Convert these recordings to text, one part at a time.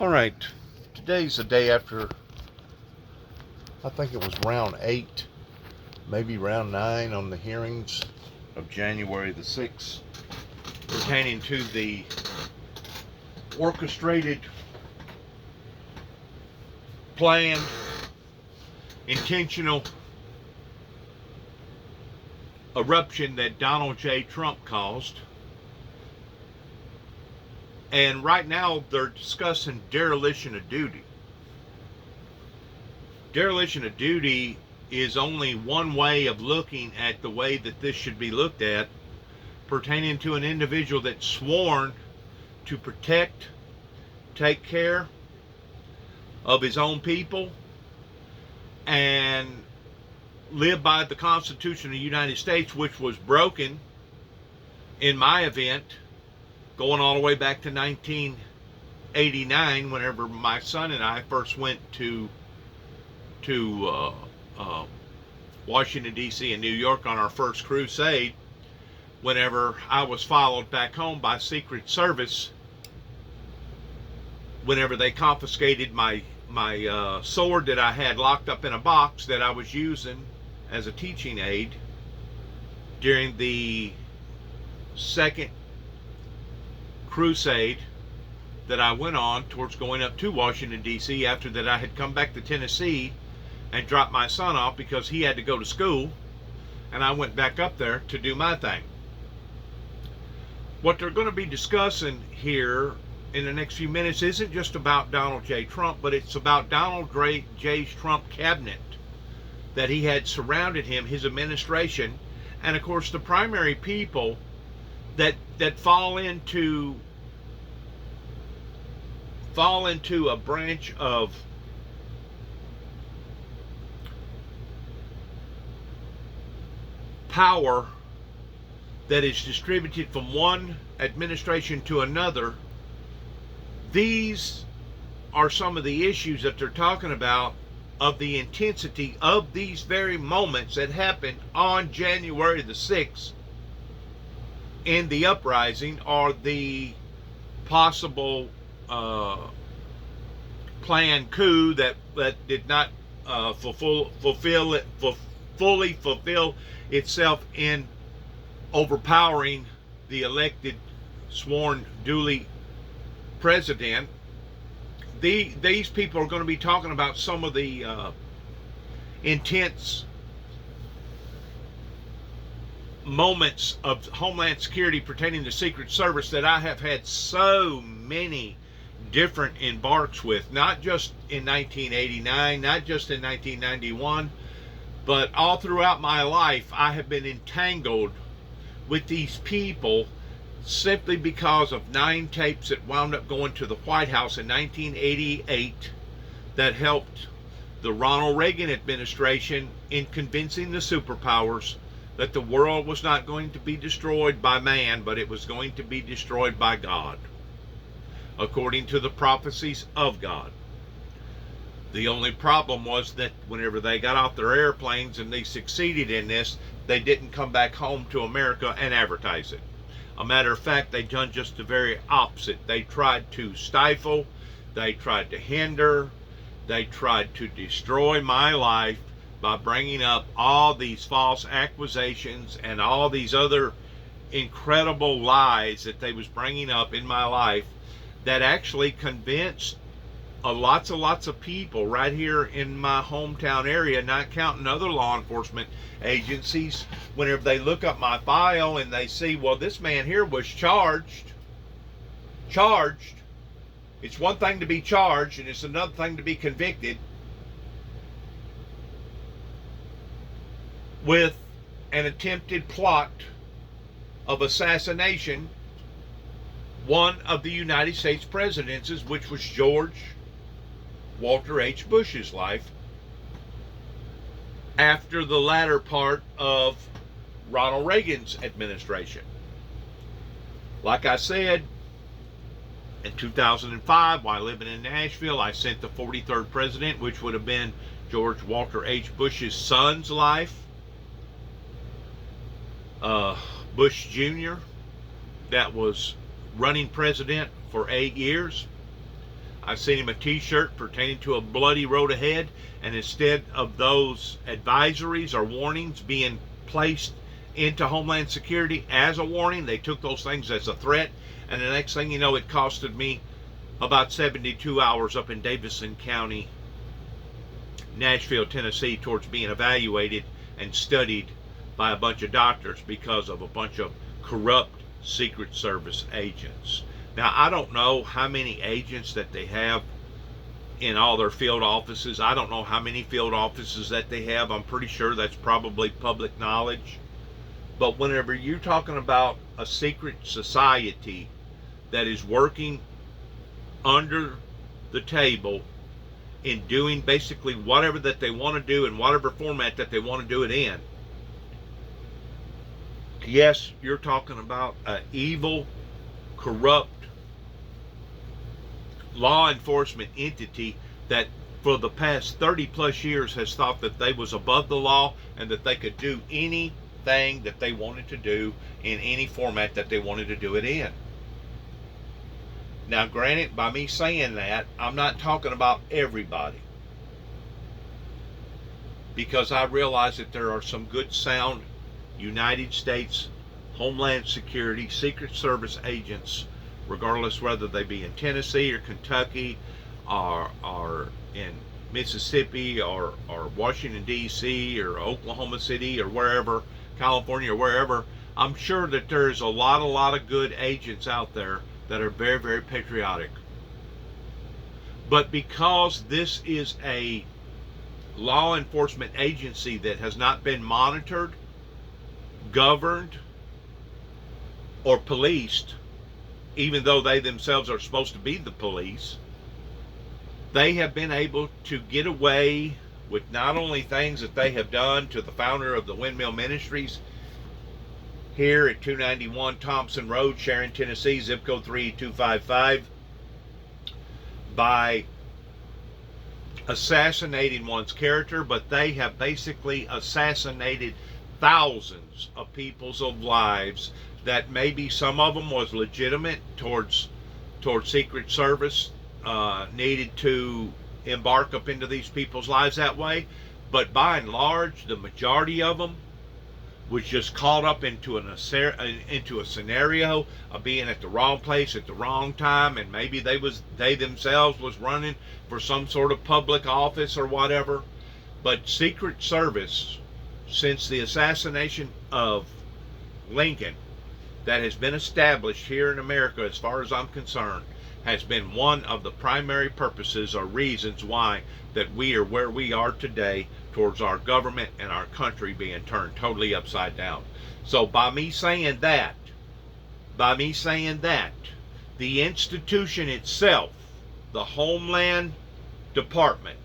All right, today's the day after, I think it was round 8, maybe round 9 on the hearings of January the 6th, pertaining to the orchestrated, planned, intentional eruption that Donald J. Trump caused. And right now they're discussing dereliction of duty. Dereliction of duty is only one way of looking at the way that this should be looked at, pertaining to an individual that's sworn to protect, take care of his own people, and live by the Constitution of the United States, which was broken, in my event, going all the way back to 1989, whenever my son and I first went to Washington, D.C. and New York on our first crusade, whenever I was followed back home by Secret Service, whenever they confiscated my sword that I had locked up in a box that I was using as a teaching aid during the second crusade that I went on towards going up to Washington, D.C. after that I had come back to Tennessee and dropped my son off because he had to go to school, and I went back up there to do my thing. What they're going to be discussing here in the next few minutes isn't just about Donald J. Trump, but it's about Donald J. Trump cabinet that he had surrounded him, his administration, and of course the primary people that fall into a branch of power that is distributed from one administration to another. These are some of the issues that they're talking about, of the intensity of these very moments that happened on January the 6th in the uprising, or the possible planned coup that did not fully fulfill itself in overpowering the elected, sworn, duly president. These people are going to be talking about some of the intense moments of Homeland Security pertaining to Secret Service that I have had so many different embarks with, not just in 1989, not just in 1991, but all throughout my life I have been entangled with these people, simply because of 9 tapes that wound up going to the White House in 1988 that helped the Ronald Reagan administration in convincing the superpowers that the world was not going to be destroyed by man, but it was going to be destroyed by God, according to the prophecies of God. The only problem was that whenever they got off their airplanes and they succeeded in this, they didn't come back home to America and advertise it. A matter of fact, they done just the very opposite. They tried to stifle, they tried to hinder, they tried to destroy my life by bringing up all these false accusations and all these other incredible lies that they was bringing up in my life, that actually convinced lots of people right here in my hometown area, not counting other law enforcement agencies, whenever they look up my file and they see, well, this man here was charged. It's one thing to be charged, and it's another thing to be convicted with an attempted plot of assassination, one of the United States presidents, which was George Walter H. Bush's life, after the latter part of Ronald Reagan's administration. Like I said, in 2005, while living in Nashville, I sent the 43rd president, which would have been George Walter H. Bush's son's life, Bush Jr., that was running president for 8 years. I sent him a t-shirt pertaining to a bloody road ahead, and instead of those advisories or warnings being placed into Homeland Security as a warning, they took those things as a threat, and the next thing you know, it costed me about 72 hours up in Davidson County, Nashville, Tennessee, towards being evaluated and studied by a bunch of doctors because of a bunch of corrupt Secret Service agents. Now, I don't know how many agents that they have in all their field offices. I don't know how many field offices that they have. I'm pretty sure that's probably public knowledge. But whenever you're talking about a secret society that is working under the table in doing basically whatever that they want to do in whatever format that they want to do it in, yes, you're talking about an evil, corrupt law enforcement entity that for the past 30 plus years has thought that they was above the law and that they could do anything that they wanted to do in any format that they wanted to do it in. Now, granted, by me saying that, I'm not talking about everybody, because I realize that there are some good, sound United States Homeland Security Secret Service agents, regardless whether they be in Tennessee or Kentucky or in Mississippi or Washington, D.C. or Oklahoma City or wherever, California or wherever. I'm sure that there's a lot of good agents out there that are very, very patriotic. But because this is a law enforcement agency that has not been monitored, governed, or policed, even though they themselves are supposed to be the police, they have been able to get away with not only things that they have done to the founder of the Windmill Ministries here at 291 Thompson Road, Sharon, Tennessee, zip code 38255, by assassinating one's character, but they have basically assassinated thousands of people's lives that maybe some of them was legitimate towards Secret Service, needed to embark up into these people's lives that way, but by and large, the majority of them was just caught up into a scenario of being at the wrong place at the wrong time, and maybe they themselves was running for some sort of public office or whatever. But Secret Service, since the assassination of Lincoln, that has been established here in America, as far as I'm concerned, has been one of the primary purposes or reasons why that we are where we are today towards our government and our country being turned totally upside down. So by me saying that, the institution itself, the Homeland Department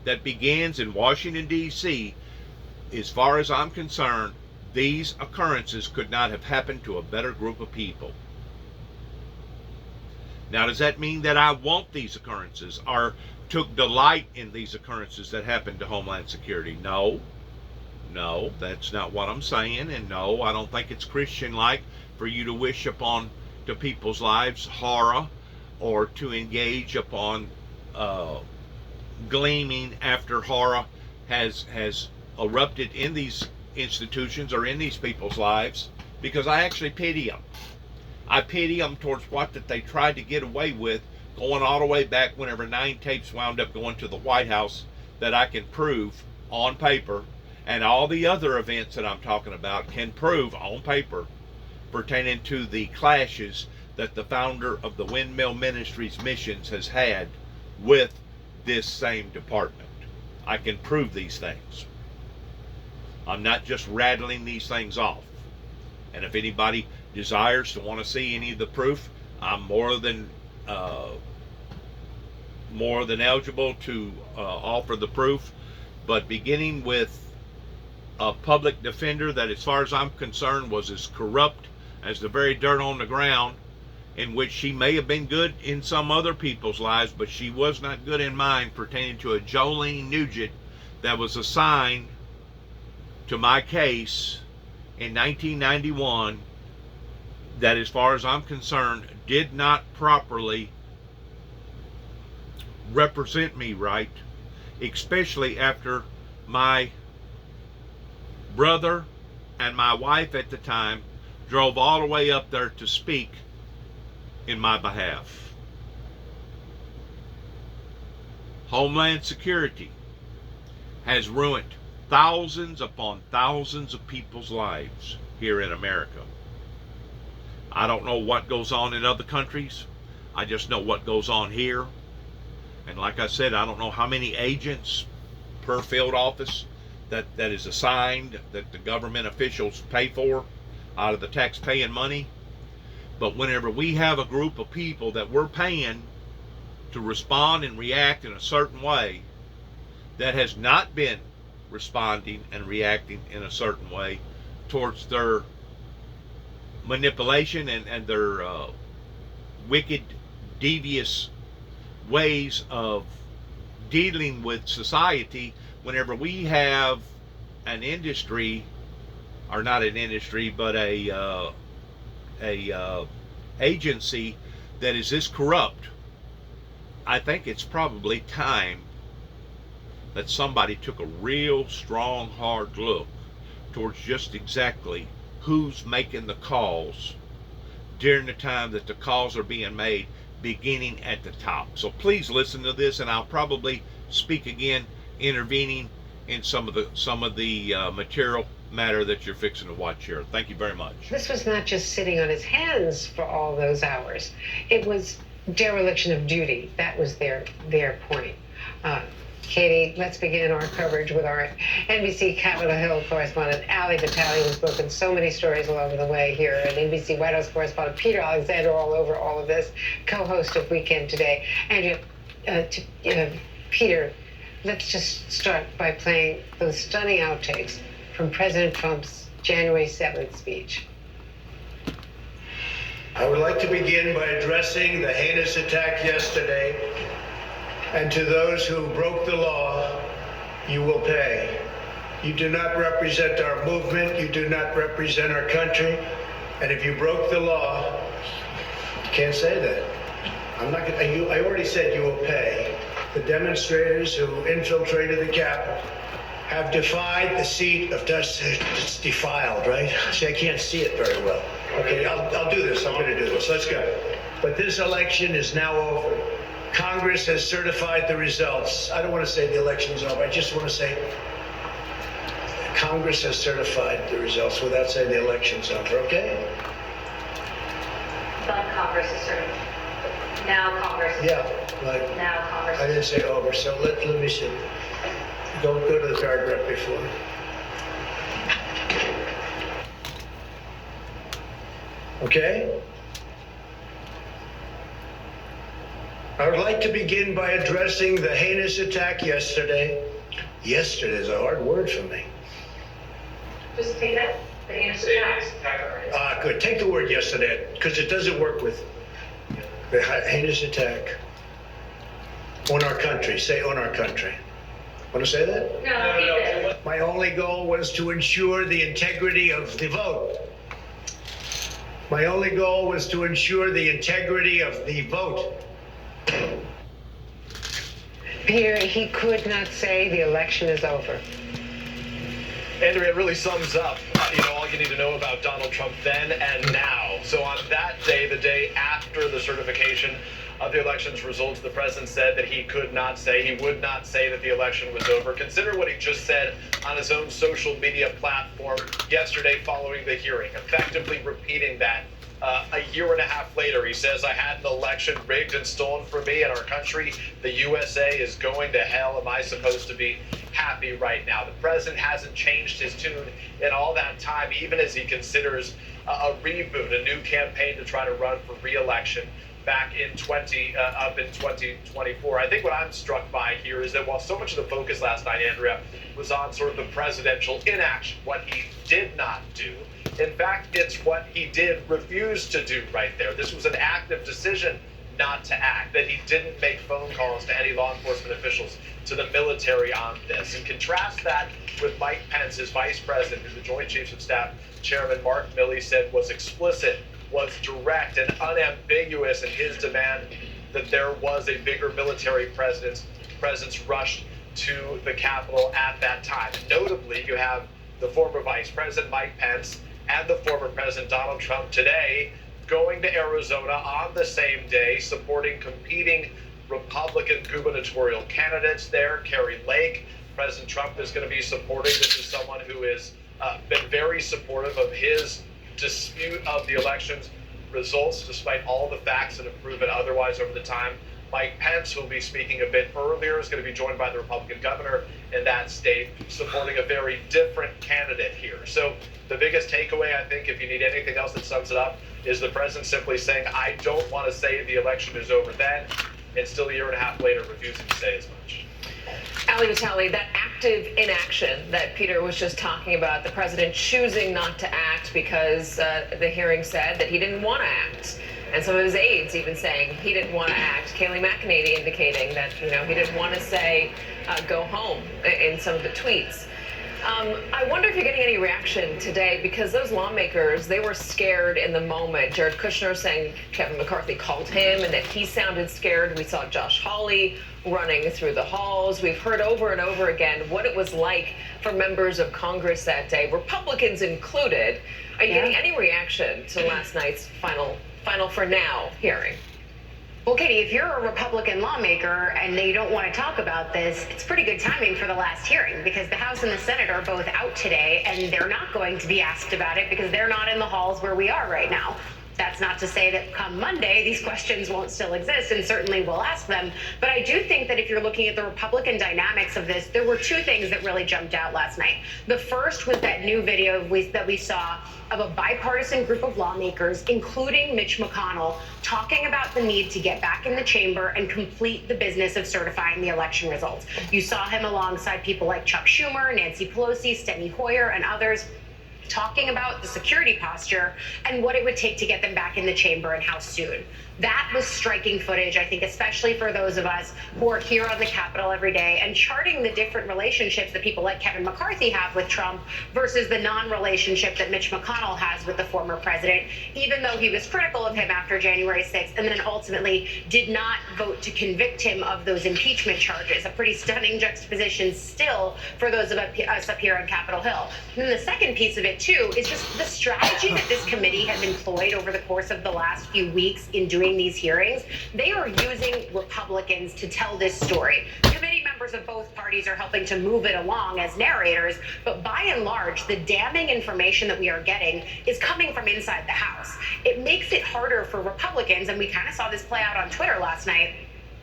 that begins in Washington, D.C., as far as I'm concerned, these occurrences could not have happened to a better group of people. Now, does that mean that I want these occurrences or took delight in these occurrences that happened to Homeland Security? No, that's not what I'm saying. And no, I don't think it's Christian-like for you to wish upon to people's lives horror or to engage upon gleaming after horror has erupted in these institutions or in these people's lives, because I actually pity them. I pity them towards what that they tried to get away with, going all the way back whenever 9 tapes wound up going to the White House that I can prove on paper, and all the other events that I'm talking about can prove on paper pertaining to the clashes that the founder of the Windmill Ministries missions has had with this same department. I can prove these things. I'm not just rattling these things off. And if anybody desires to want to see any of the proof, I'm more than eligible to offer the proof. But beginning with a public defender that, as far as I'm concerned, was as corrupt as the very dirt on the ground, in which she may have been good in some other people's lives, but she was not good in mine, pertaining to a Jolene Nugent that was assigned to my case in 1991, that, as far as I'm concerned, did not properly represent me right, especially after my brother and my wife at the time drove all the way up there to speak in my behalf. Homeland Security has ruined thousands upon thousands of people's lives here in America. I don't know what goes on in other countries. I just know what goes on here. And like I said, I don't know how many agents per field office that is assigned, that the government officials pay for out of the tax-paying money. But whenever we have a group of people that we're paying to respond and react in a certain way that has not been responding and reacting in a certain way towards their manipulation and their wicked, devious ways of dealing with society, whenever we have an industry, or not an industry, but a agency that is this corrupt, I think it's probably time that somebody took a real strong, hard look towards just exactly who's making the calls during the time that the calls are being made, beginning at the top. So please listen to this, and I'll probably speak again, intervening in some of the material matter that you're fixing to watch here. Thank you very much. This was not just sitting on his hands for all those hours. It was dereliction of duty. That was their point. Katie, let's begin our coverage with our NBC Capitol Hill correspondent, Ali Battali, who's broken so many stories along the way here, and NBC White House correspondent Peter Alexander all over all of this, co-host of Weekend Today. And Peter, let's just start by playing those stunning outtakes from President Trump's January 7th speech. I would like to begin by addressing the heinous attack yesterday. And to those who broke the law, you will pay. You do not represent our movement. You do not represent our country. And if you broke the law, you can't say that. I already said you will pay. The demonstrators who infiltrated the Capitol have defied the seat of justice. It's defiled, right? See, I can't see it very well. Okay, I'll do this. I'm going to do this. Let's go. But this election is now over. Congress has certified the results. I don't want to say the election is over. I just want to say Congress has certified the results without saying the election's over, okay? But Congress is certified. Now Congress is Now Congress I didn't say over, so let me see. Go to the paragraph before. Okay? I would like to begin by addressing the heinous attack yesterday. Yesterday is a hard word for me. Just take that. The heinous attack. Good. Take the word yesterday, because it doesn't work with the heinous attack on our country. Say on our country. Want to say that? No. My only goal was to ensure the integrity of the vote. My only goal was to ensure the integrity of the vote. Peter, he could not say the election is over. Andrea, it really sums up, all you need to know about Donald Trump then and now. So on that day, the day after the certification of the election's results, the president said that he would not say that the election was over. Consider what he just said on his own social media platform yesterday following the hearing, effectively repeating that. A year and a half later, he says, I had an election rigged and stolen from me and our country. The USA is going to hell. Am I supposed to be happy right now? The president hasn't changed his tune in all that time, even as he considers a reboot, a new campaign to try to run for re-election back in 2024. I think what I'm struck by here is that while so much of the focus last night, Andrea, was on sort of the presidential inaction, what he did not do, in fact, it's what he did refuse to do right there. This was an active decision not to act, that he didn't make phone calls to any law enforcement officials, to the military on this. And contrast that with Mike Pence, his vice president, who the Joint Chiefs of Staff Chairman Mark Milley said was explicit, was direct and unambiguous in his demand that there was a bigger military presence rushed to the Capitol at that time. Notably, you have the former Vice President Mike Pence and the former President Donald Trump today going to Arizona on the same day, supporting competing Republican gubernatorial candidates there. Carrie Lake, President Trump is going to be supporting. This is someone who has been very supportive of his dispute of the election's results, despite all the facts that have proven otherwise over the time. Mike Pence, who will be speaking a bit earlier, is going to be joined by the Republican governor in that state, supporting a very different candidate here. So the biggest takeaway, I think, if you need anything else that sums it up, is the president simply saying, I don't want to say the election is over then, and still a year and a half later refusing to say as much. Ali Vitale, that active inaction that Peter was just talking about, the president choosing not to act because the hearing said that he didn't want to act. And some of his aides even saying he didn't want to act. Kayleigh McEnany indicating that, he didn't want to say go home in some of the tweets. I wonder if you're getting any reaction today, because those lawmakers, they were scared in the moment. Jared Kushner saying Kevin McCarthy called him and that he sounded scared. We saw Josh Hawley running through the halls. We've heard over and over again what it was like for members of Congress that day, Republicans included. Are you getting any reaction to last night's final for now hearing? Well, Katie, if you're a Republican lawmaker and they don't want to talk about this, it's pretty good timing for the last hearing, because the House and the Senate are both out today and they're not going to be asked about it because they're not in the halls where we are right now. That's not to say that come Monday, these questions won't still exist, and certainly we'll ask them. But I do think that if you're looking at the Republican dynamics of this, there were two things that really jumped out last night. The first was that new video that we saw of a bipartisan group of lawmakers, including Mitch McConnell, talking about the need to get back in the chamber and complete the business of certifying the election results. You saw him alongside people like Chuck Schumer, Nancy Pelosi, Steny Hoyer, and others, talking about the security posture and what it would take to get them back in the chamber and how soon. That was striking footage, I think, especially for those of us who are here on the Capitol every day and charting the different relationships that people like Kevin McCarthy have with Trump versus the non-relationship that Mitch McConnell has with the former president, even though he was critical of him after January 6th and then ultimately did not vote to convict him of those impeachment charges. A pretty stunning juxtaposition still for those of us up here on Capitol Hill. And then the second piece of it, too, is just the strategy that this committee has employed over the course of the last few weeks in doing these hearings. They are using Republicans to tell this story. Committee members of both parties are helping to move it along as narrators, but by and large, the damning information that we are getting is coming from inside the House. It makes it harder for Republicans, and we kind of saw this play out on Twitter last night.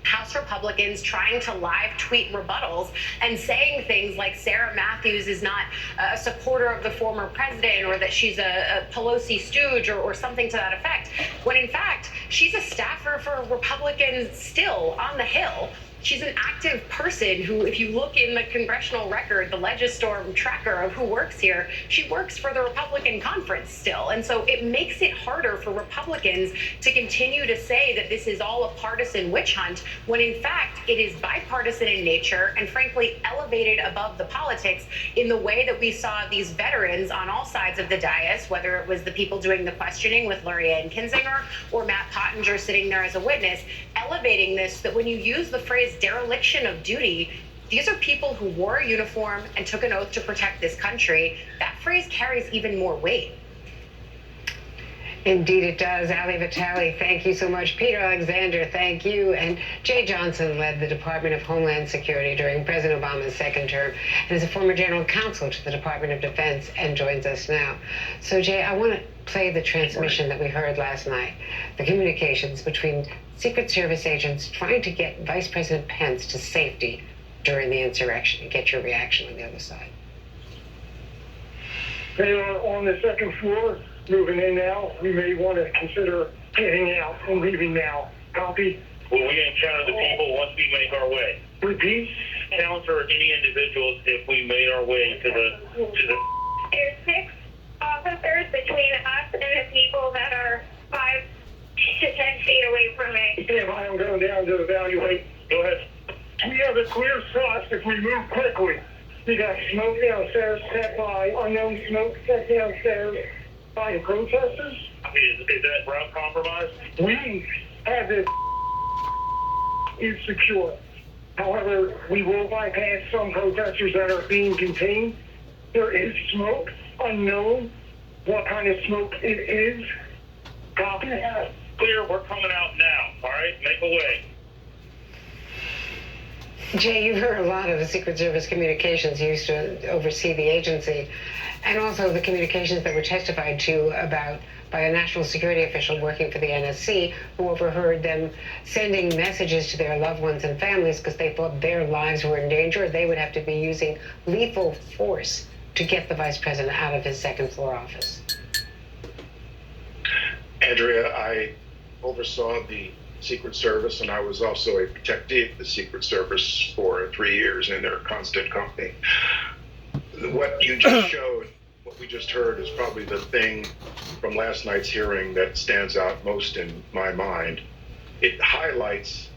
House Republicans trying to live tweet rebuttals and saying things like Sarah Matthews is not a supporter of the former president, or that she's a Pelosi stooge, or something to that effect, when in fact she's a staffer for Republicans still on the Hill. She's an active person who, if you look in the congressional record, the Legistorm tracker of who works here, she works for the Republican conference still. And so it makes it harder for Republicans to continue to say that this is all a partisan witch hunt, when in fact it is bipartisan in nature and frankly elevated above the politics in the way that we saw these veterans on all sides of the dais, whether it was the people doing the questioning with Lorianne Kinzinger or Matt Pottinger sitting there as a witness, elevating this, that when you use the phrase dereliction of duty, these are people who wore a uniform and took an oath to protect this country. That phrase carries even more weight. Indeed it does. Ali Vitale, thank you so much. Peter Alexander, thank you. And Jay Johnson led the Department of Homeland Security during President Obama's second term and is a former general counsel to the Department of Defense and joins us now. So Jay, I want to play the transmission that we heard last night, the communications between Secret Service agents trying to get Vice President Pence to safety during the insurrection, and get your reaction on the other side. They are on the second floor, moving in now. We may want to consider getting out and leaving now. Copy? Will we encounter the people once we make our way? Repeat? Encounter any individuals if we made our way to the... There's 6 officers between us and the people that are 5 to 10 feet away from me. If I am going down to evaluate. Go ahead. We have a clear shot if we move quickly. We got smoke downstairs set by unknown smoke set downstairs by the protesters. Is that route compromised? We have this is secure. However, we will bypass some protesters that are being contained. There is smoke, unknown what kind of smoke it is. Copy. Clear, we're coming out now. All right, make a way. Jay, you've heard a lot of the Secret Service communications. You used to oversee the agency, and also the communications that were testified to about by a national security official working for the NSC who overheard them sending messages to their loved ones and families because they thought their lives were in danger. They would have to be using lethal force to get the vice president out of his second floor office. Andrea, I oversaw the Secret Service, and I was also a protectee of the Secret Service for 3 years in their constant company. What you just showed, what we just heard, is probably the thing from last night's hearing that stands out most in my mind. It highlights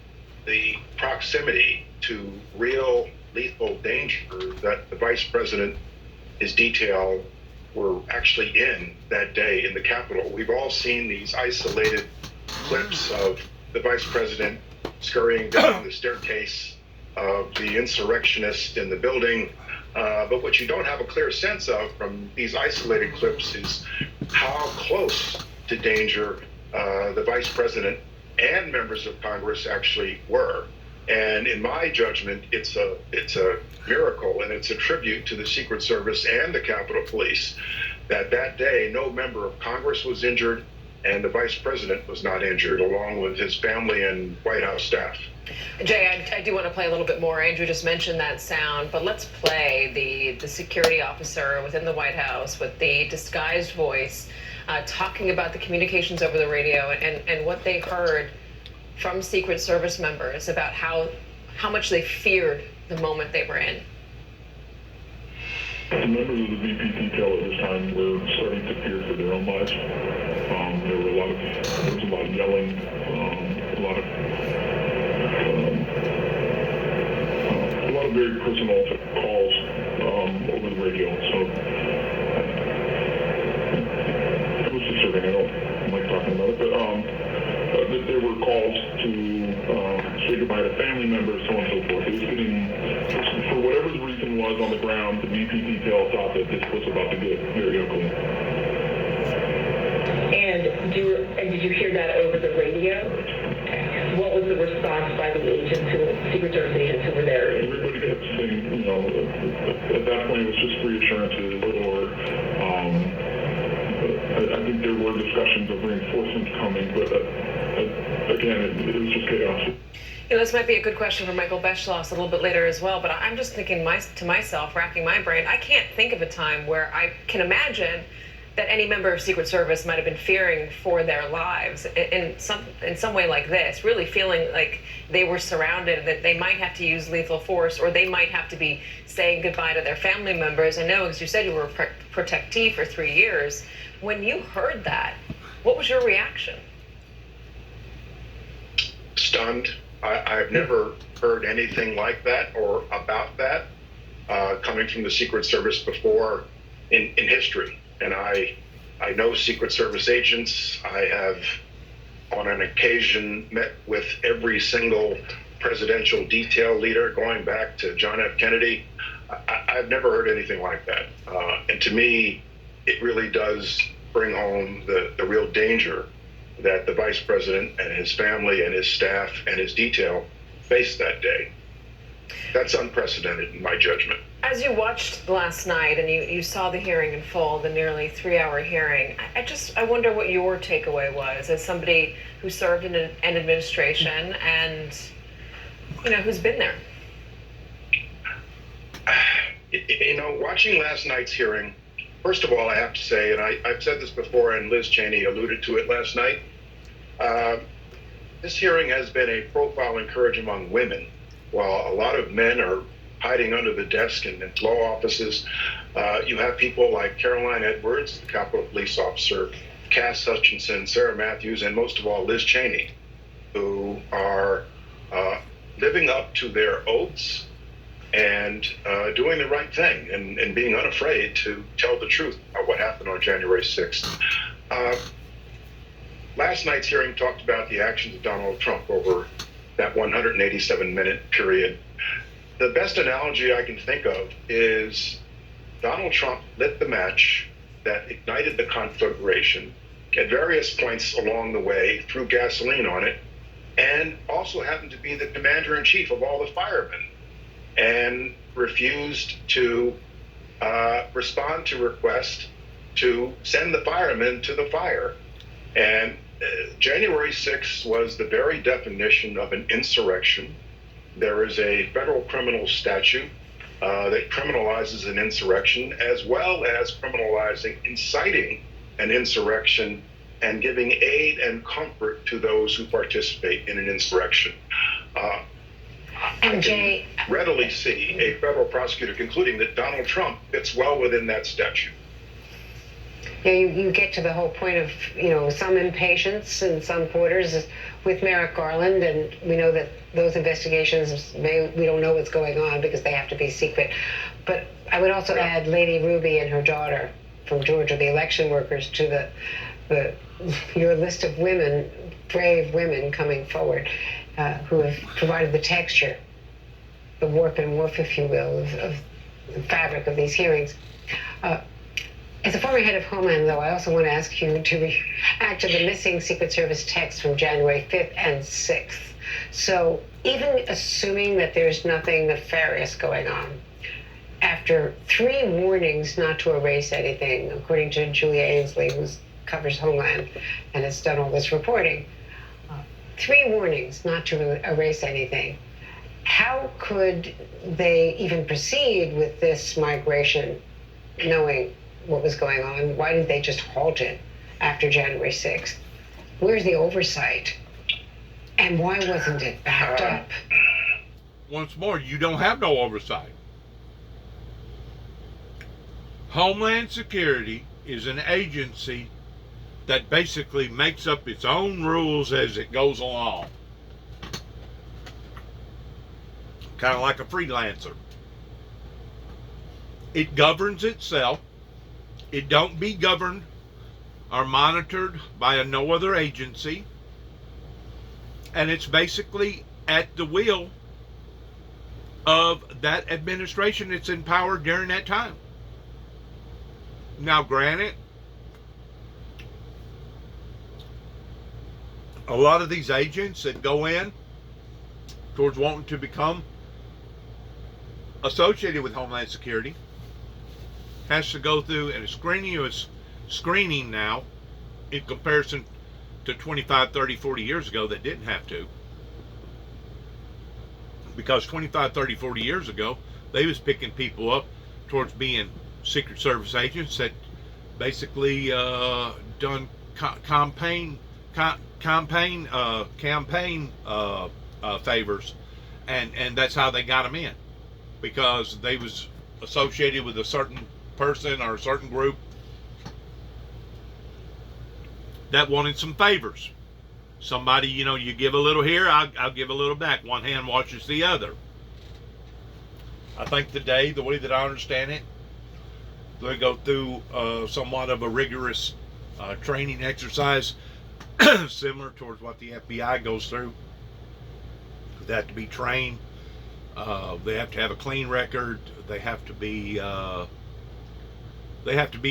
the proximity to real lethal danger that the vice president, his detail, were actually in that day in the Capitol. We've all seen these isolated clips of the vice president scurrying down the staircase of the insurrectionist in the building. But what you don't have a clear sense of from these isolated clips is how close to danger the vice president and members of Congress actually were. And in my judgment, it's a miracle, and it's a tribute to the Secret Service and the Capitol Police that day no member of Congress was injured and the vice president was not injured, along with his family and White House staff. Jay, I do want to play a little bit more. Andrew just mentioned that sound, but let's play the security officer within the White House with the disguised voice talking about the communications over the radio and what they heard from Secret Service members about how much they feared the moment they were in. The members of the VP detail at this time were starting to fear for their own lives. There was a lot of yelling, a lot of very personal calls over the radio. So it was disturbing. I don't like talking about it, but there were calls to say goodbye to family members, so on and so forth. It was getting, for whatever the reason was on the ground, the VP detail thought that this was about to get very ugly. And did you hear that over the radio? What was the response by the agents, Secret Service agents who were there? Everybody kept saying, at that point it was just reassurances, or I think there were discussions of reinforcements coming, but again, it was just chaos. This might be a good question for Michael Beschloss a little bit later as well, but I'm just thinking to myself, racking my brain, I can't think of a time where I can imagine that any member of Secret Service might have been fearing for their lives in some way like this, really feeling like they were surrounded, that they might have to use lethal force, or they might have to be saying goodbye to their family members. I know, as you said, you were a protectee for 3 years. When you heard that, what was your reaction? Stunned. I've never heard anything like that or about that coming from the Secret Service before in history. And I know Secret Service agents. I have, on an occasion, met with every single presidential detail leader going back to John F. Kennedy. I've never heard anything like that. And to me, it really does bring home the real danger that the vice president and his family and his staff and his detail faced that day. That's unprecedented in my judgment. As you watched last night and you saw the hearing in full, the nearly 3-hour hearing, I wonder what your takeaway was as somebody who served in an administration and, who's been there. Watching last night's hearing, first of all, I have to say, and I've said this before, and Liz Cheney alluded to it last night, this hearing has been a profile and courage among women. While a lot of men are hiding under the desk in law offices, you have people like Caroline Edwards, the Capitol Police officer, Cass Hutchinson, Sarah Matthews, and most of all, Liz Cheney, who are living up to their oaths and doing the right thing and being unafraid to tell the truth about what happened on January 6th. Last night's hearing talked about the actions of Donald Trump over that 187-minute period. The best analogy I can think of is Donald Trump lit the match that ignited the conflagration at various points along the way, threw gasoline on it, and also happened to be the commander-in-chief of all the firemen, and refused to respond to requests to send the firemen to the fire. And January 6th was the very definition of an insurrection. There is a federal criminal statute that criminalizes an insurrection, as well as criminalizing inciting an insurrection and giving aid and comfort to those who participate in an insurrection. I can readily see a federal prosecutor concluding that Donald Trump fits well within that statute. Yeah, you get to the whole point of, some impatience in some quarters with Merrick Garland, and we know that those investigations, we don't know what's going on because they have to be secret. But I would also add Lady Ruby and her daughter from Georgia, the election workers, to your list of women, brave women coming forward, who have provided the texture, the warp and woof, if you will, of the fabric of these hearings. As a former head of Homeland, though, I also want to ask you to react to the missing Secret Service text from January 5th and 6th. So even assuming that there's nothing nefarious going on, after 3 warnings not to erase anything, according to Julia Ainsley, who covers Homeland and has done all this reporting, 3 warnings not to erase anything, how could they even proceed with this migration knowing what was going on? Why did they just halt it after January 6th? Where's the oversight? And why wasn't it backed up? Once more, you don't have no oversight. Homeland Security is an agency that basically makes up its own rules as it goes along. Kind of like a freelancer. It governs itself. It don't be governed or monitored by no other agency. And it's basically at the will of that administration that's in power during that time. Now, granted, a lot of these agents that go in towards wanting to become associated with Homeland Security has to go through a strenuous screening now in comparison to 25, 30, 40 years ago that didn't have to. Because 25, 30, 40 years ago, they was picking people up towards being Secret Service agents that basically done campaign favors, and that's how they got them in, because they was associated with a certain person or a certain group that wanted some favors. Somebody, you give a little here, I'll give a little back. One hand washes the other. I think today, the way that I understand it, they go through somewhat of a rigorous training exercise, similar towards what the FBI goes through. They have to be trained. They have to have a clean record. They have to be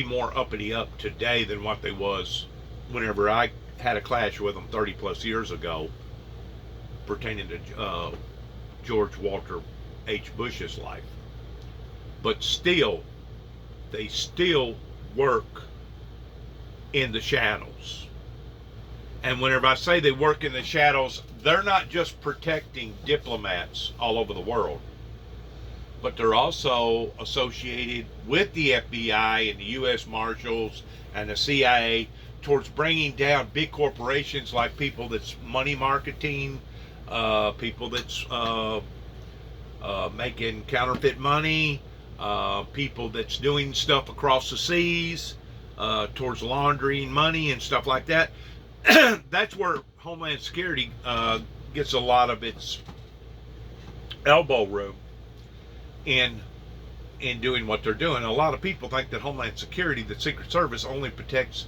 more uppity up today than what they was whenever I had a clash with them 30 plus years ago pertaining to George Walter H. Bush's life. But still, they still work in the shadows. And whenever I say they work in the shadows, they're not just protecting diplomats all over the world, but they're also associated with the FBI and the U.S. Marshals and the CIA towards bringing down big corporations like people that's money marketing, people that's making counterfeit money, people that's doing stuff across the seas, towards laundering money and stuff like that. That's where Homeland Security gets a lot of its elbow room in doing what they're doing. A lot of people think that Homeland Security, the Secret Service, only protects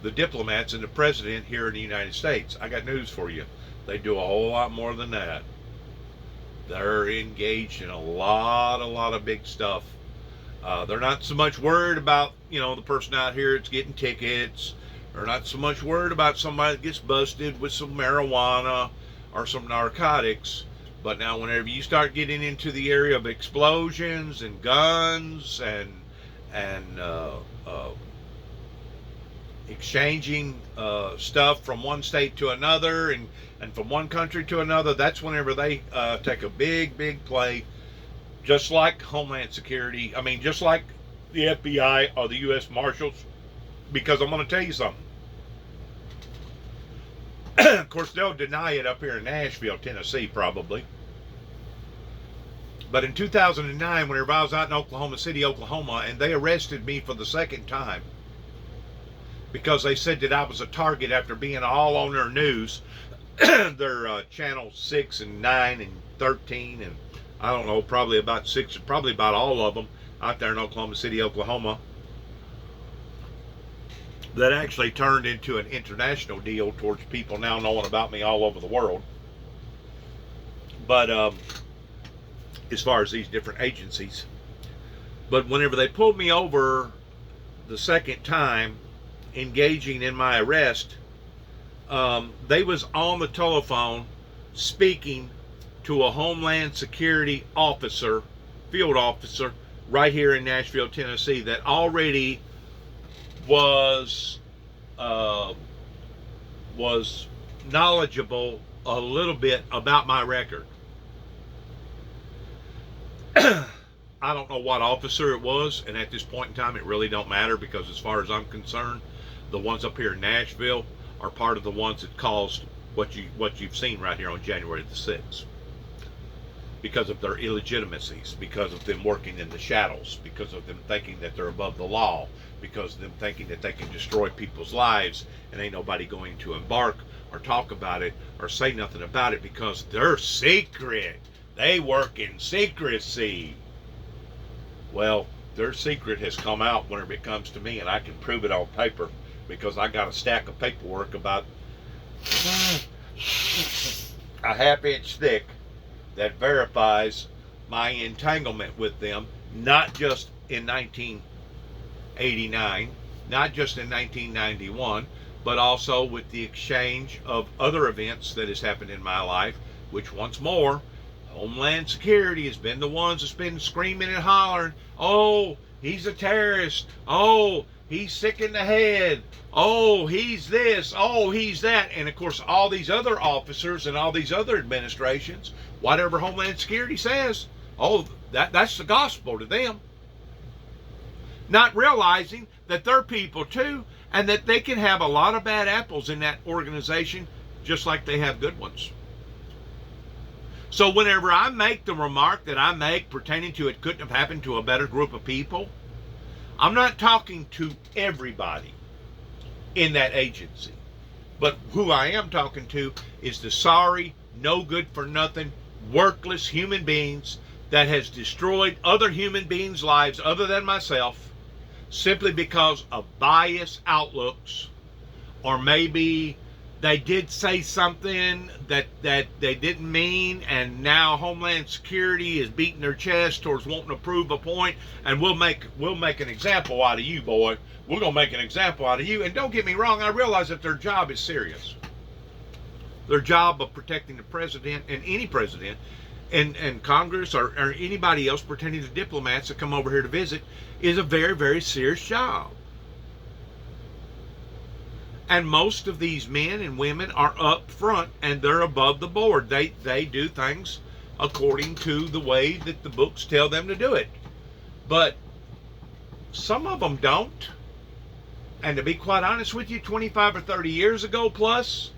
the diplomats and the president here in the United States. I got news for you. They do a whole lot more than that. They're engaged in a lot of big stuff. They're not so much worried about, the person out here that's getting tickets. They're not so much worried about somebody that gets busted with some marijuana or some narcotics. But now whenever you start getting into the area of explosions and guns and exchanging stuff from one state to another and from one country to another, that's whenever they take a big play, just like Homeland Security. I mean, just like the FBI or the U.S. Marshals, because I'm going to tell you something. Of course, they'll deny it up here in Nashville, Tennessee, probably. But in 2009, whenever I was out in Oklahoma City, Oklahoma, and they arrested me for the second time because they said that I was a target after being all on their news, their channel 6 and 9 and 13, and I don't know, probably about 6, probably about all of them out there in Oklahoma City, Oklahoma, that actually turned into an international deal towards people now knowing about me all over the world. But as far as these different agencies, but whenever they pulled me over the second time, engaging in my arrest, they was on the telephone speaking to a Homeland Security officer, field officer, right here in Nashville, Tennessee, that already was knowledgeable a little bit about my record. I don't know what officer it was, and at this point in time, it really don't matter, because as far as I'm concerned, the ones up here in Nashville are part of the ones that caused what you've seen right here on January the 6th. Because of their illegitimacies, because of them working in the shadows, because of them thinking that they're above the law, because of them thinking that they can destroy people's lives and ain't nobody going to embark or talk about it or say nothing about it, because they're secret. They work in secrecy. Well, their secret has come out whenever it comes to me, and I can prove it on paper, because I got a stack of paperwork about a half-inch thick that verifies my entanglement with them, not just in 1989, not just in 1991, but also with the exchange of other events that has happened in my life, which, once more, Homeland Security has been the ones that's been screaming and hollering, oh, he's a terrorist, oh, he's sick in the head, oh, he's this, oh, he's that. And of course, all these other officers and all these other administrations, whatever Homeland Security says, oh, that's the gospel to them. Not realizing that they're people too, and that they can have a lot of bad apples in that organization, just like they have good ones. So whenever I make the remark that I make pertaining to it couldn't have happened to a better group of people, I'm not talking to everybody in that agency. But who I am talking to is the sorry, no good for nothing, worthless human beings that has destroyed other human beings' lives other than myself, simply because of biased outlooks, or maybe they did say something that they didn't mean, and now Homeland Security is beating their chest towards wanting to prove a point, and we'll make an example out of you, boy. We're going to make an example out of you. And don't get me wrong, I realize that their job is serious. Their job of protecting the president, and any president, and Congress, or anybody else pertaining to diplomats that come over here to visit, is a very, very serious job. And most of these men and women are up front, and they're above the board. They do things according to the way that the books tell them to do it. But some of them don't. And to be quite honest with you, 25 or 30 years ago plus,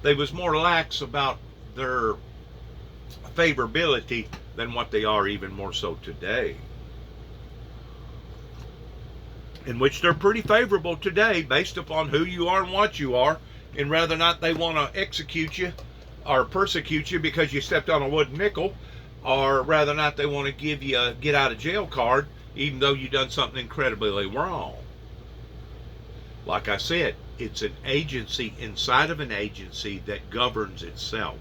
they was more lax about their favorability than what they are even more so today. In which they're pretty favorable today based upon who you are and what you are, and whether or not they want to execute you or persecute you because you stepped on a wooden nickel, or whether or not they want to give you a get out of jail card even though you done something incredibly wrong. Like I said, It's an agency inside of an agency that governs itself.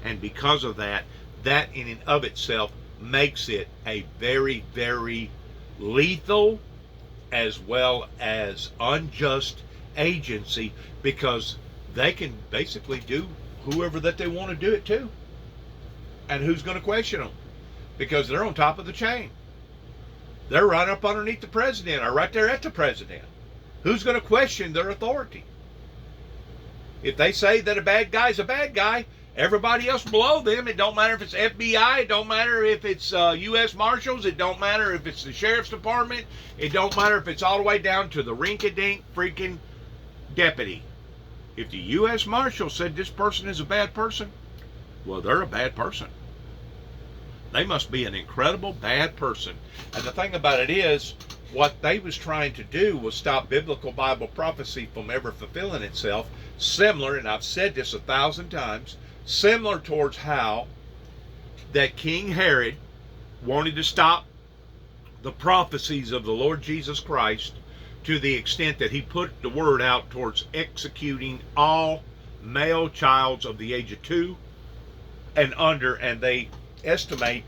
And because of that, that in and of itself makes it a very, very lethal as well as unjust agency, because they can basically do whoever that they want to do it to. And who's going to question them? Because they're on top of the chain. They're right up underneath the president, or right there at the president. Who's going to question their authority? If they say that a bad guy's a bad guy, everybody else below them, it don't matter if it's FBI, it don't matter if it's U.S. Marshals, it don't matter if it's the Sheriff's Department, it don't matter if it's all the way down to the rink-a-dink freaking deputy. If the U.S. Marshal said this person is a bad person, well, they're a bad person. They must be an incredible bad person. And the thing about it is, what they was trying to do was stop biblical Bible prophecy from ever fulfilling itself, similar, and I've said this 1,000 times, similar towards how that King Herod wanted to stop the prophecies of the Lord Jesus Christ, to the extent that he put the word out towards executing all male childs of the age of 2 and under, and they estimate,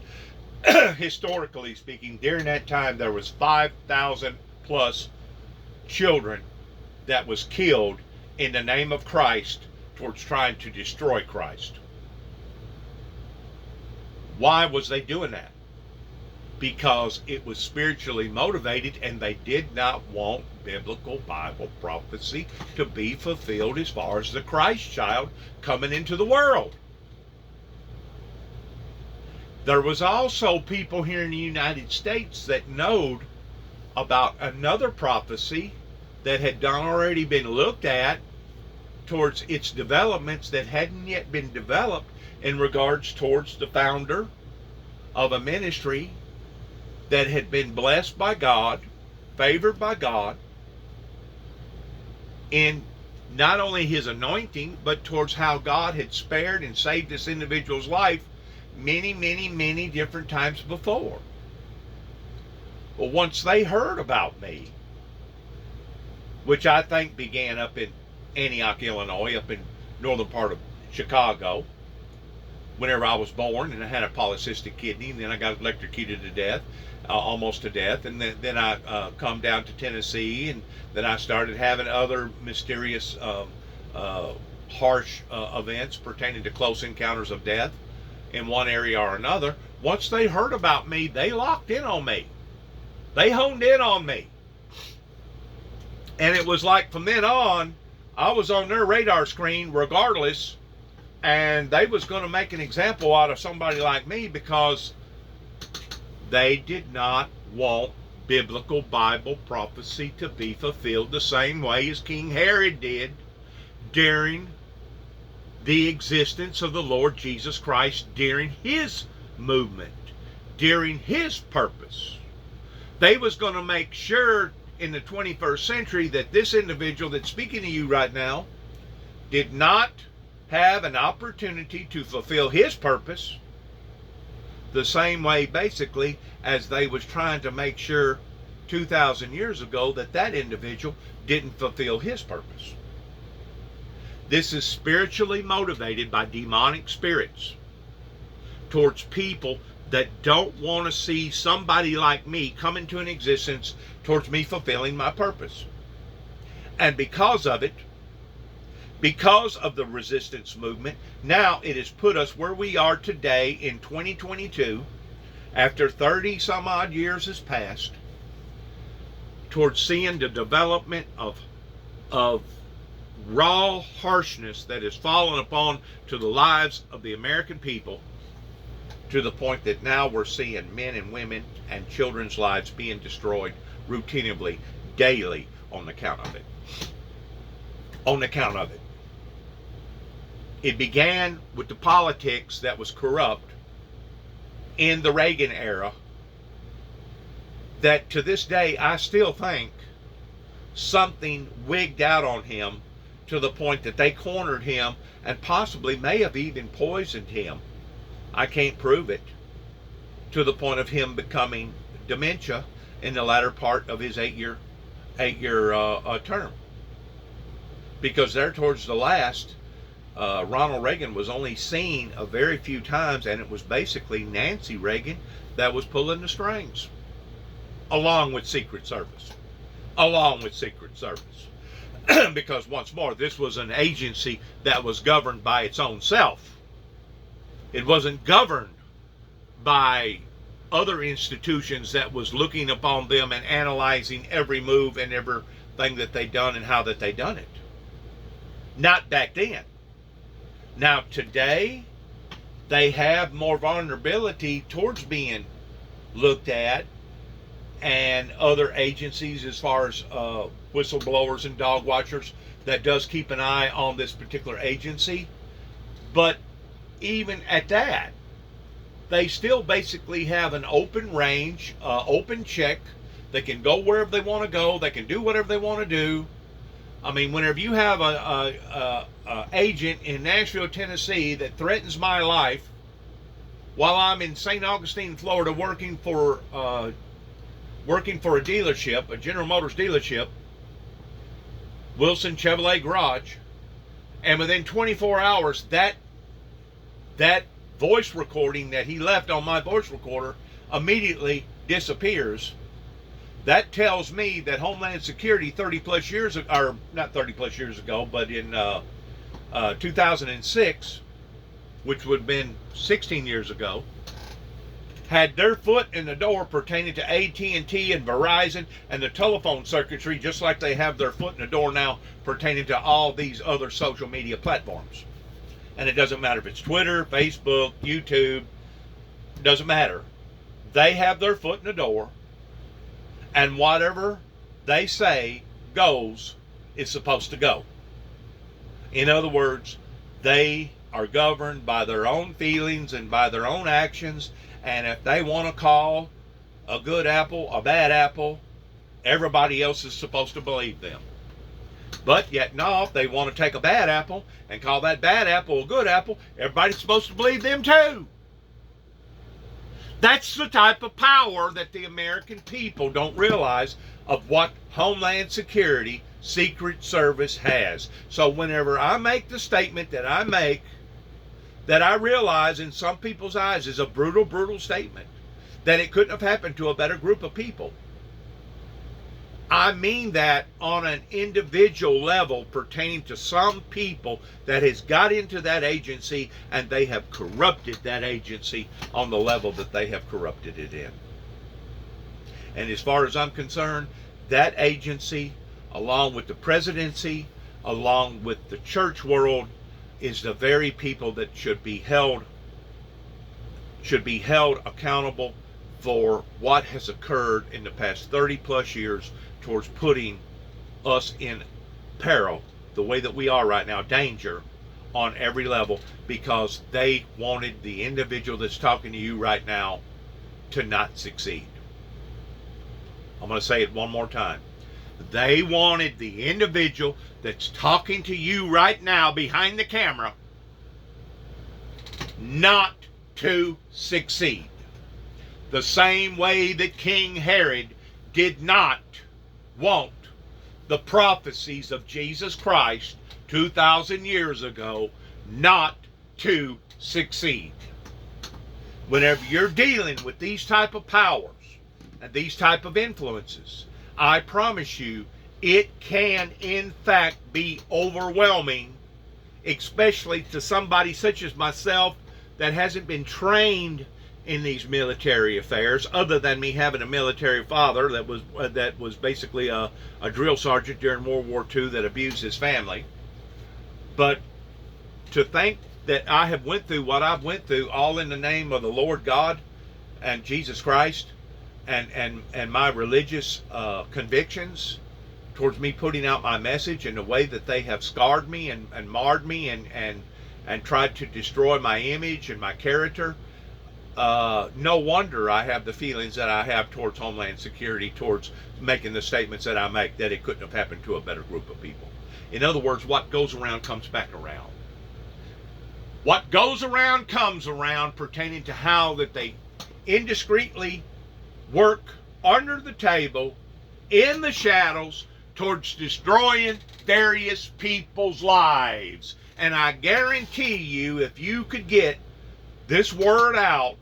historically speaking, during that time there was 5,000 plus children that was killed in the name of Christ towards trying to destroy Christ. Why was they doing that? Because it was spiritually motivated, and they did not want biblical Bible prophecy to be fulfilled as far as the Christ child coming into the world. There was also people here in the United States that knowed about another prophecy that had already been looked at towards its developments that hadn't yet been developed in regards towards the founder of a ministry that had been blessed by God, favored by God, in not only his anointing, but towards how God had spared and saved this individual's life many, many, many different times before. Well, once they heard about me, which I think began up in Antioch, Illinois, up in northern part of Chicago, whenever I was born, and I had a polycystic kidney, and then I got electrocuted to death, almost to death, and then I come down to Tennessee, and then I started having other mysterious, harsh events pertaining to close encounters of death in one area or another. Once they heard about me, they locked in on me. They honed in on me. And it was like from then on, I was on their radar screen regardless, and they was going to make an example out of somebody like me, because they did not want biblical Bible prophecy to be fulfilled the same way as King Herod did during the existence of the Lord Jesus Christ, during his movement, during his purpose. They was going to make sure in the 21st century that this individual that's speaking to you right now did not have an opportunity to fulfill his purpose the same way basically as they was trying to make sure 2,000 years ago that that individual didn't fulfill his purpose. This is spiritually motivated by demonic spirits towards people that don't want to see somebody like me come into an existence towards me fulfilling my purpose. And because of it, because of the resistance movement, now it has put us where we are today in 2022, after 30 some odd years has passed, towards seeing the development of raw harshness that has fallen upon to the lives of the American people, to the point that now we're seeing men and women and children's lives being destroyed routinely, daily, on account of it. On account of it. It began with the politics that was corrupt in the Reagan era, that to this day I still think something wigged out on him to the point that they cornered him and possibly may have even poisoned him. I can't prove it, to the point of him becoming dementia in the latter part of his eight-year term. because there towards the last, Ronald Reagan was only seen a very few times, and it was basically Nancy Reagan that was pulling the strings, along with Secret Service. Because once more, this was an agency that was governed by its own self. It wasn't governed by other institutions that was looking upon them and analyzing every move and everything that they done and how that they done it. Not back then. Now today, they have more vulnerability towards being looked at, and other agencies as far as whistleblowers and dog watchers that does keep an eye on this particular agency. But even at that, they still basically have an open range, open check. They can go wherever they want to go. They can do whatever they want to do. I mean, whenever you have a agent in Nashville, Tennessee that threatens my life while I'm in St. Augustine, Florida, working for a dealership, a General Motors dealership, Wilson Chevrolet Garage, and within 24 hours, that voice recording that he left on my voice recorder immediately disappears. That tells me that Homeland Security 30 plus years ago, or not 30 plus years ago, but in 2006, which would have been 16 years ago, had their foot in the door pertaining to AT&T and Verizon and the telephone circuitry, just like they have their foot in the door now pertaining to all these other social media platforms. And it doesn't matter if it's Twitter, Facebook, YouTube, it doesn't matter. They have their foot in the door, and whatever they say goes is supposed to go. In other words, they are governed by their own feelings and by their own actions, and if they want to call a good apple a bad apple, everybody else is supposed to believe them. But yet, no, if they want to take a bad apple and call that bad apple a good apple, everybody's supposed to believe them too. That's the type of power that the American people don't realize of what Homeland Security, Secret Service has. So whenever I make the statement that I make, that I realize in some people's eyes is a brutal, brutal statement, that it couldn't have happened to a better group of people, I mean that on an individual level pertaining to some people that has got into that agency and they have corrupted that agency on the level that they have corrupted it in. And as far as I'm concerned, that agency, along with the presidency, along with the church world, is the very people that should be held accountable for what has occurred in the past 30 plus years towards putting us in peril the way that we are right now, danger on every level, because they wanted the individual that's talking to you right now to not succeed. I'm going to say it one more time. They wanted the individual that's talking to you right now behind the camera not to succeed. The same way that King Herod did not want the prophecies of Jesus Christ 2,000 years ago not to succeed. Whenever you're dealing with these type of powers and these type of influences, I promise you it can in fact be overwhelming, especially to somebody such as myself that hasn't been trained in these military affairs, other than me having a military father that was basically a drill sergeant during World War II that abused his family. But to think that I have went through what I've went through all in the name of the Lord God and Jesus Christ and my religious convictions towards me putting out my message, and the way that they have scarred me and marred me and tried to destroy my image and my character, no wonder I have the feelings that I have towards Homeland Security, towards making the statements that I make, that it couldn't have happened to a better group of people. In other words, what goes around comes back around. What goes around comes around, pertaining to how that they indiscreetly work under the table, in the shadows, towards destroying various people's lives. And I guarantee you, if you could get this word out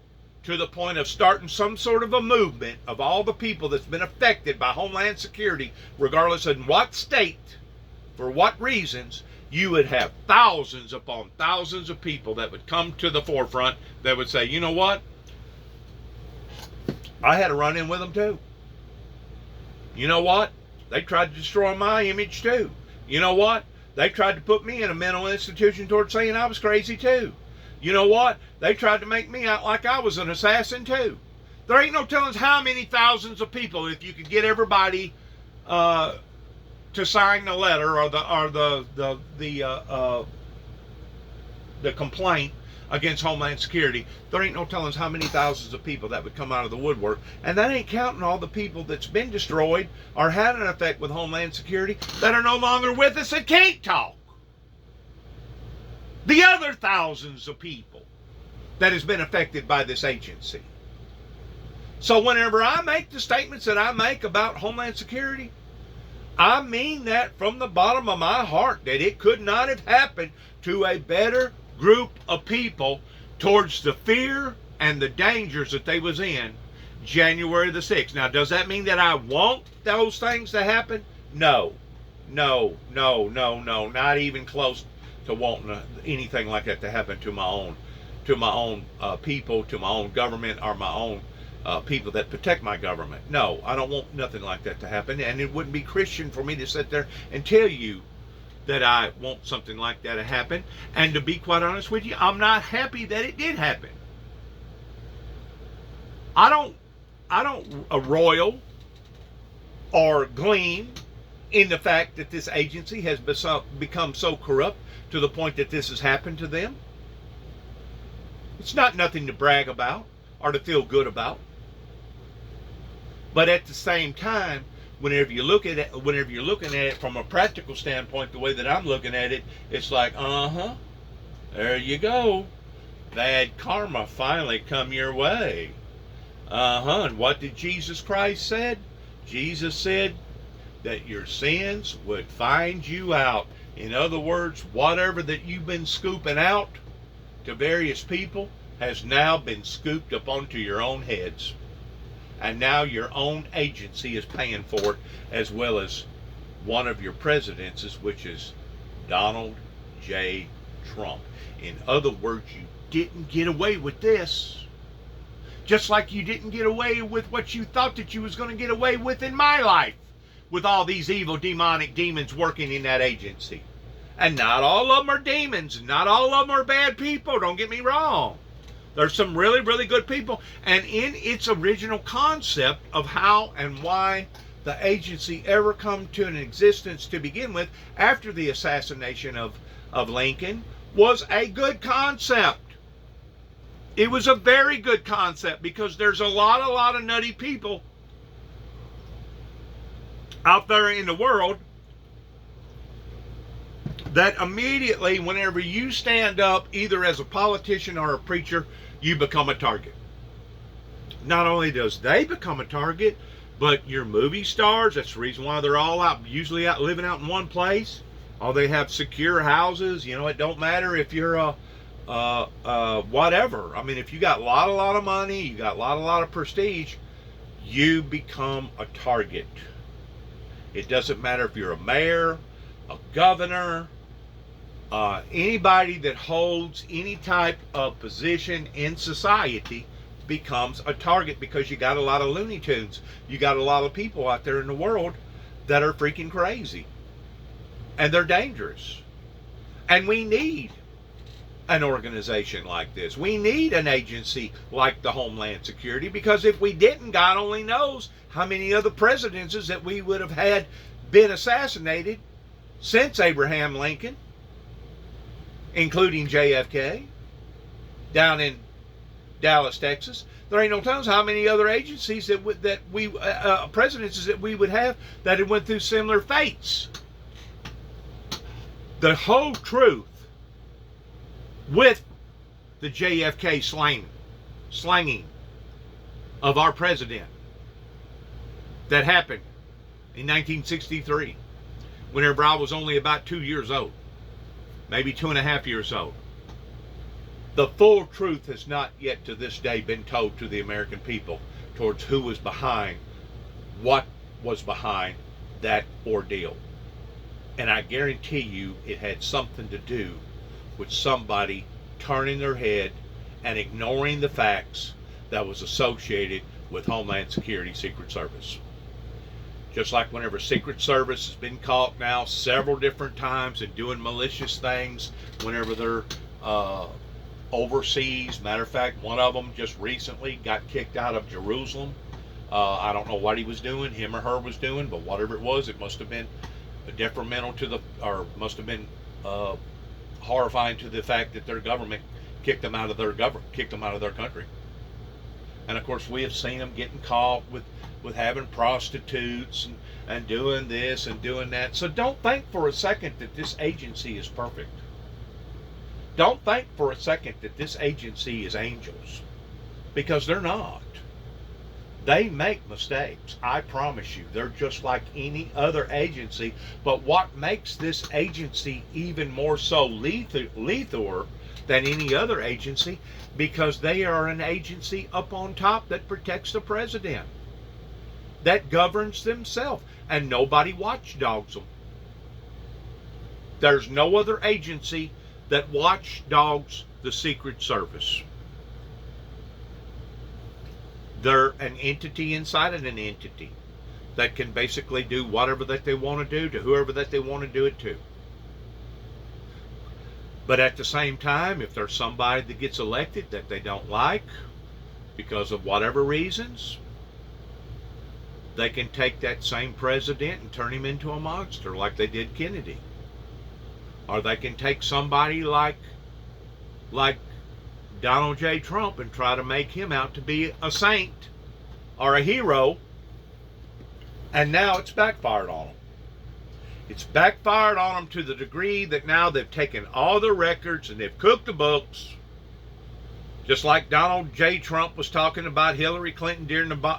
to the point of starting some sort of a movement of all the people that's been affected by Homeland Security, regardless of what state, for what reasons, you would have thousands upon thousands of people that would come to the forefront that would say, you know what? I had a run-in with them too. You know what? They tried to destroy my image too. You know what? They tried to put me in a mental institution towards saying I was crazy too. You know what? They tried to make me out like I was an assassin too. There ain't no telling how many thousands of people, if you could get everybody to sign the letter or the complaint against Homeland Security, there ain't no telling how many thousands of people that would come out of the woodwork. And that ain't counting all the people that's been destroyed or had an effect with Homeland Security that are no longer with us and can't talk. The other thousands of people that has been affected by this agency. So whenever I make the statements that I make about Homeland Security, I mean that from the bottom of my heart, that it could not have happened to a better group of people towards the fear and the dangers that they was in January the 6th. Now, does that mean that I want those things to happen? No. No, not even close to wanting anything like that to happen to my own people, to my own government, or my own people that protect my government. No, I don't want nothing like that to happen, and it wouldn't be Christian for me to sit there and tell you that I want something like that to happen. And to be quite honest with you, I'm not happy that it did happen. I don't roil or glean in the fact that this agency has become so corrupt to the point that this has happened to them. It's not nothing to brag about or to feel good about. But at the same time, whenever you're looking at it from a practical standpoint, the way that I'm looking at it, it's like, there you go. Bad karma finally come your way. And what did Jesus Christ said? Jesus said that your sins would find you out. In other words, whatever that you've been scooping out to various people has now been scooped up onto your own heads. And now your own agency is paying for it, as well as one of your presidents, which is Donald J. Trump. In other words, you didn't get away with this. Just like you didn't get away with what you thought that you was going to get away with in my life, with all these evil demonic demons working in that agency. And not all of them are demons. Not all of them are bad people. Don't get me wrong. There's some really, really good people. And in its original concept of how and why the agency ever come to an existence to begin with, after the assassination of Lincoln, was a good concept. It was a very good concept, because there's a lot of nutty people out there in the world that immediately, whenever you stand up, either as a politician or a preacher, you become a target. Not only does they become a target, but your movie stars, that's the reason why they're all usually out living out in one place. Or they have secure houses. You know, it don't matter if you're whatever. I mean, if you got a lot of money, you got a lot of prestige, you become a target. It doesn't matter if you're a mayor, a governor, anybody that holds any type of position in society becomes a target, because you got a lot of Looney Tunes. You got a lot of people out there in the world that are freaking crazy. And they're dangerous. And we need an organization like this. We need an agency like the Homeland Security, because if we didn't, God only knows how many other presidencies that we would have had been assassinated since Abraham Lincoln, including JFK, down in Dallas, Texas. There ain't no telling how many other agencies presidencies that we would have that had went through similar fates. The whole truth with the JFK slanging of our president that happened in 1963 whenever I was only about 2 years old, maybe 2.5 years old. The full truth has not yet to this day been told to the American people towards who was behind, what was behind that ordeal. And I guarantee you it had something to do with somebody turning their head and ignoring the facts that was associated with Homeland Security Secret Service. Just like whenever Secret Service has been caught now several different times and doing malicious things whenever they're overseas. Matter of fact, one of them just recently got kicked out of Jerusalem. I don't know what he was doing, him or her was doing, but whatever it was, it must have been detrimental to the, or must have been horrifying to the fact that their government kicked them out of their country. And of course, we have seen them getting caught with having prostitutes and doing this and doing that. So don't think for a second that this agency is perfect. Don't think for a second that this agency is angels, because they're not. They make mistakes. I promise you. They're just like any other agency. But what makes this agency even more so lethal than any other agency, because they are an agency up on top that protects the president, that governs themselves, and nobody watchdogs them. There's no other agency that watchdogs the Secret Service. They're an entity inside of an entity that can basically do whatever that they want to do to whoever that they want to do it to. But at the same time, if there's somebody that gets elected that they don't like because of whatever reasons, they can take that same president and turn him into a monster like they did Kennedy. Or they can take somebody like Donald J. Trump and try to make him out to be a saint or a hero. And now it's backfired on them. It's backfired on them to the degree that now they've taken all the records and they've cooked the books. Just like Donald J. Trump was talking about Hillary Clinton during the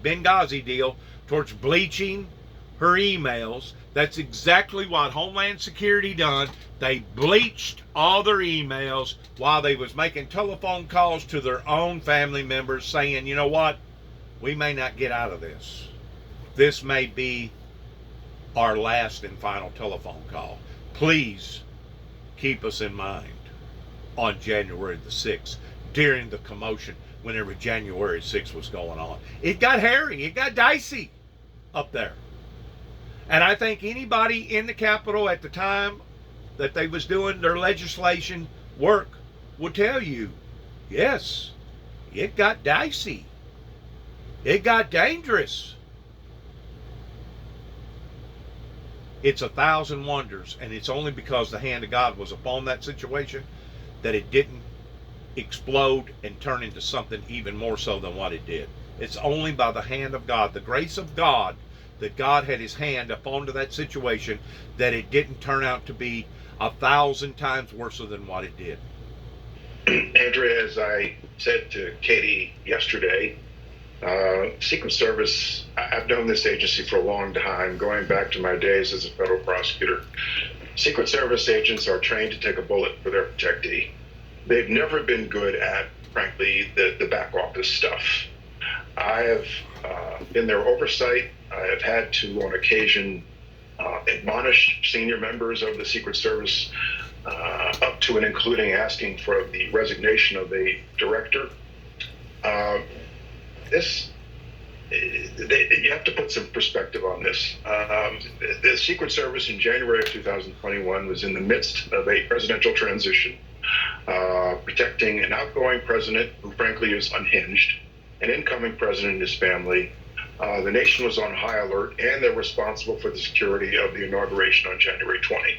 Benghazi deal towards bleaching her emails. That's exactly what Homeland Security done. They bleached all their emails while they was making telephone calls to their own family members saying, you know what, we may not get out of this. This may be our last and final telephone call. Please keep us in mind on January the 6th, during the commotion whenever January 6th was going on. It got hairy, it got dicey up there. And I think anybody in the Capitol at the time that they was doing their legislation work would tell you, yes, it got dicey. It got dangerous. It's 1,000 wonders, and it's only because the hand of God was upon that situation that it didn't explode and turn into something even more so than what it did. It's only by the hand of God, the grace of God, that God had his hand up onto that situation, that it didn't turn out to be 1,000 times worse than what it did. Andrea, as I said to Katie yesterday, Secret Service, I've known this agency for a long time, going back to my days as a federal prosecutor. Secret Service agents are trained to take a bullet for their protectee. They've never been good at, frankly, the back office stuff. I have in their oversight, I have had to, on occasion, admonish senior members of the Secret Service, up to and including asking for the resignation of the director. You have to put some perspective on this. The Secret Service in January of 2021 was in the midst of a presidential transition, protecting an outgoing president who frankly is unhinged, an incoming president and his family. The nation was on high alert, and they're responsible for the security of the inauguration on January 20.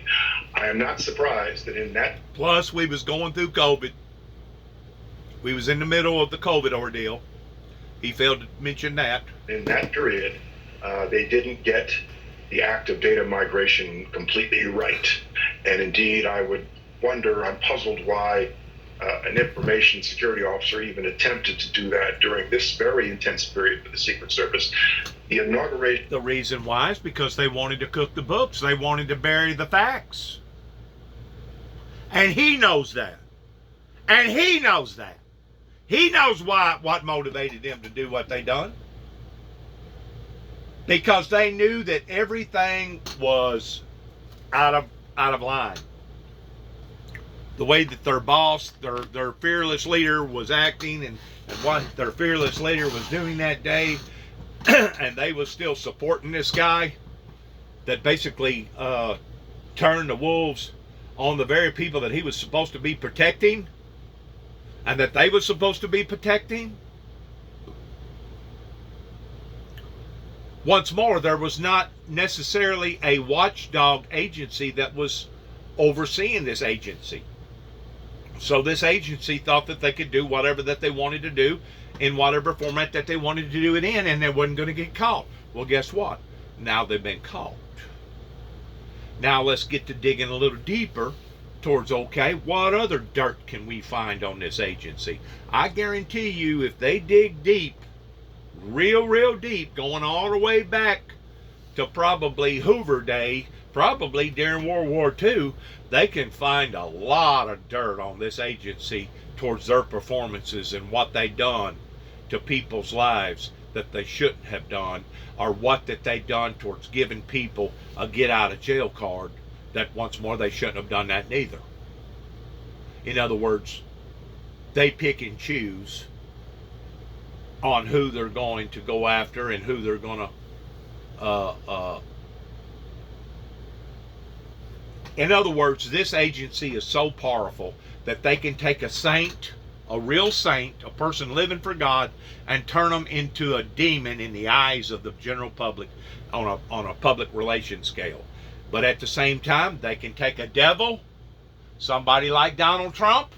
I am not surprised that in that... Plus, we was going through COVID. We was in the middle of the COVID ordeal. He failed to mention that. In that period, they didn't get the act of data migration completely right. And indeed, I would wonder, I'm puzzled why an information security officer even attempted to do that during this very intense period for the Secret Service. The inauguration. The reason why is because they wanted to cook the books. They wanted to bury the facts. And he knows that. And he knows that. He knows what motivated them to do what they done. Because they knew that everything was out of line. The way that their boss, their fearless leader was acting and what their fearless leader was doing that day, and they was still supporting this guy that basically turned the wolves on the very people that he was supposed to be protecting and that they were supposed to be protecting. Once more, there was not necessarily a watchdog agency that was overseeing this agency. So this agency thought that they could do whatever that they wanted to do in whatever format that they wanted to do it in, and they wasn't going to get caught. Well, guess what? Now they've been caught. Now let's get to digging a little deeper towards, okay, what other dirt can we find on this agency? I guarantee you, if they dig deep, real deep, going all the way back to probably Hoover Day, probably during World War II, they can find a lot of dirt on this agency towards their performances and what they done to people's lives that they shouldn't have done, or what that they done towards giving people a get out of jail card that once more they shouldn't have done that neither. In other words, they pick and choose on who they're going to go after and who they're going to in other words, this agency is so powerful that they can take a saint, a real saint, a person living for God, and turn them into a demon in the eyes of the general public on a public relations scale. But at the same time, they can take a devil, somebody like Donald Trump,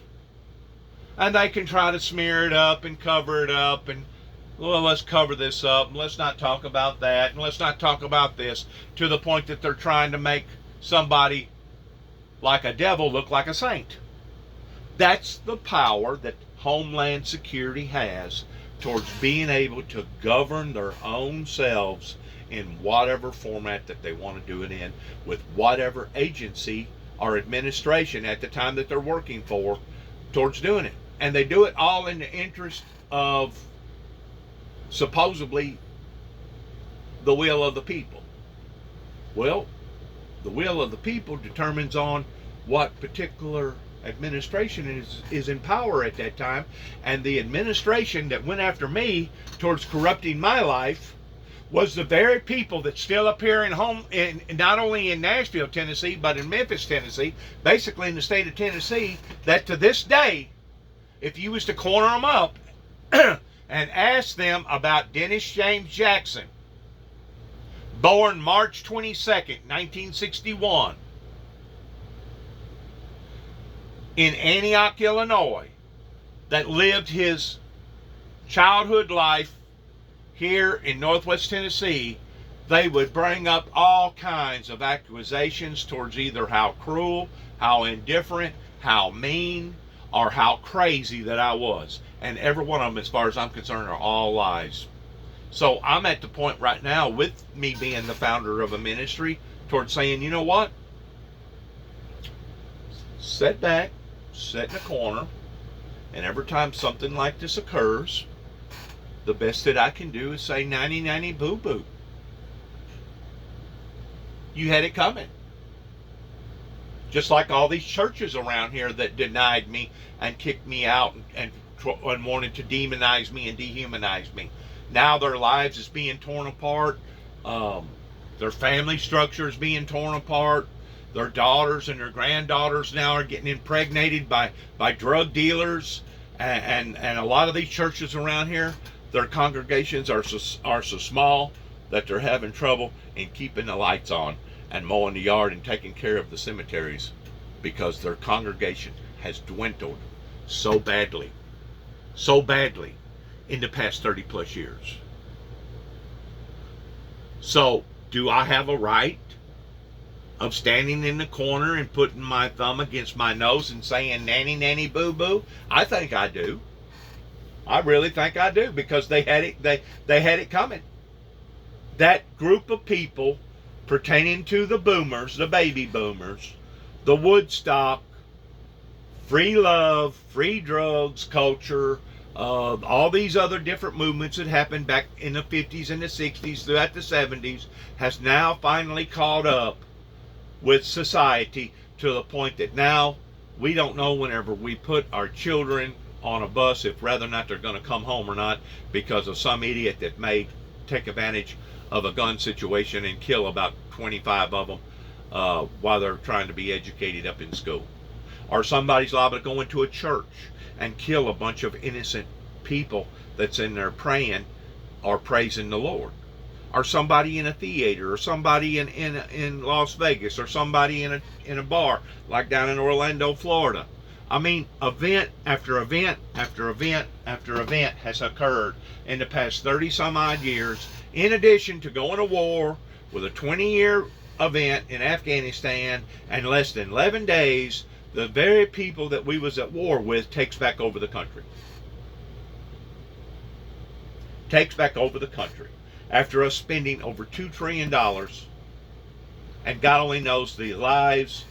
and they can try to smear it up and cover it up and, well, let's cover this up and let's not talk about that and let's not talk about this, to the point that they're trying to make somebody like a devil look like a saint. That's the power that Homeland Security has towards being able to govern their own selves in whatever format that they want to do it in, with whatever agency or administration at the time that they're working for towards doing it. And they do it all in the interest of supposedly the will of the people. Well, the will of the people determines on what particular administration is in power at that time. And the administration that went after me towards corrupting my life was the very people that still appear in not only in Nashville, Tennessee, but in Memphis, Tennessee, basically in the state of Tennessee, that to this day, if you was to corner them up and ask them about Dennis James Jackson, born March 22nd, 1961, in Antioch, Illinois, that lived his childhood life here in Northwest Tennessee, they would bring up all kinds of accusations towards either how cruel, how indifferent, how mean, or how crazy that I was. And every one of them, as far as I'm concerned, are all lies. So I'm at the point right now, with me being the founder of a ministry, towards saying, you know what? Sit back, sit in a corner, and every time something like this occurs, the best that I can do is say 90-90 boo-boo. You had it coming. Just like all these churches around here that denied me and kicked me out and wanted to demonize me and dehumanize me. Now their lives is being torn apart. Their family structure is being torn apart. Their daughters and their granddaughters now are getting impregnated by drug dealers. And a lot of these churches around here, their congregations are so small that they're having trouble in keeping the lights on and mowing the yard and taking care of the cemeteries, because their congregation has dwindled so badly in the past 30 plus years. So, do I have a right of standing in the corner and putting my thumb against my nose and saying nanny, nanny, boo, boo? I think I do. I really think I do, because they had it, they had it coming. That group of people pertaining to the boomers, the baby boomers, the Woodstock, free love, free drugs culture, all these other different movements that happened back in the 50s and the 60s throughout the 70s, has now finally caught up with society to the point that now we don't know whenever we put our children on a bus if whether or not they're going to come home or not, because of some idiot that may take advantage of a gun situation and kill about 25 of them while they're trying to be educated up in school. Or somebody's liable to go into a church and kill a bunch of innocent people that's in there praying or praising the Lord. Or somebody in a theater, or somebody in Las Vegas, or somebody in a bar like down in Orlando, Florida. I mean, event after event after event after event has occurred in the past 30 some odd years, in addition to going to war with a 20-year event in Afghanistan, and less than 11 days, the very people that we was at war with takes back over the country. Takes back over the country. After us spending over $2 trillion, and God only knows the lives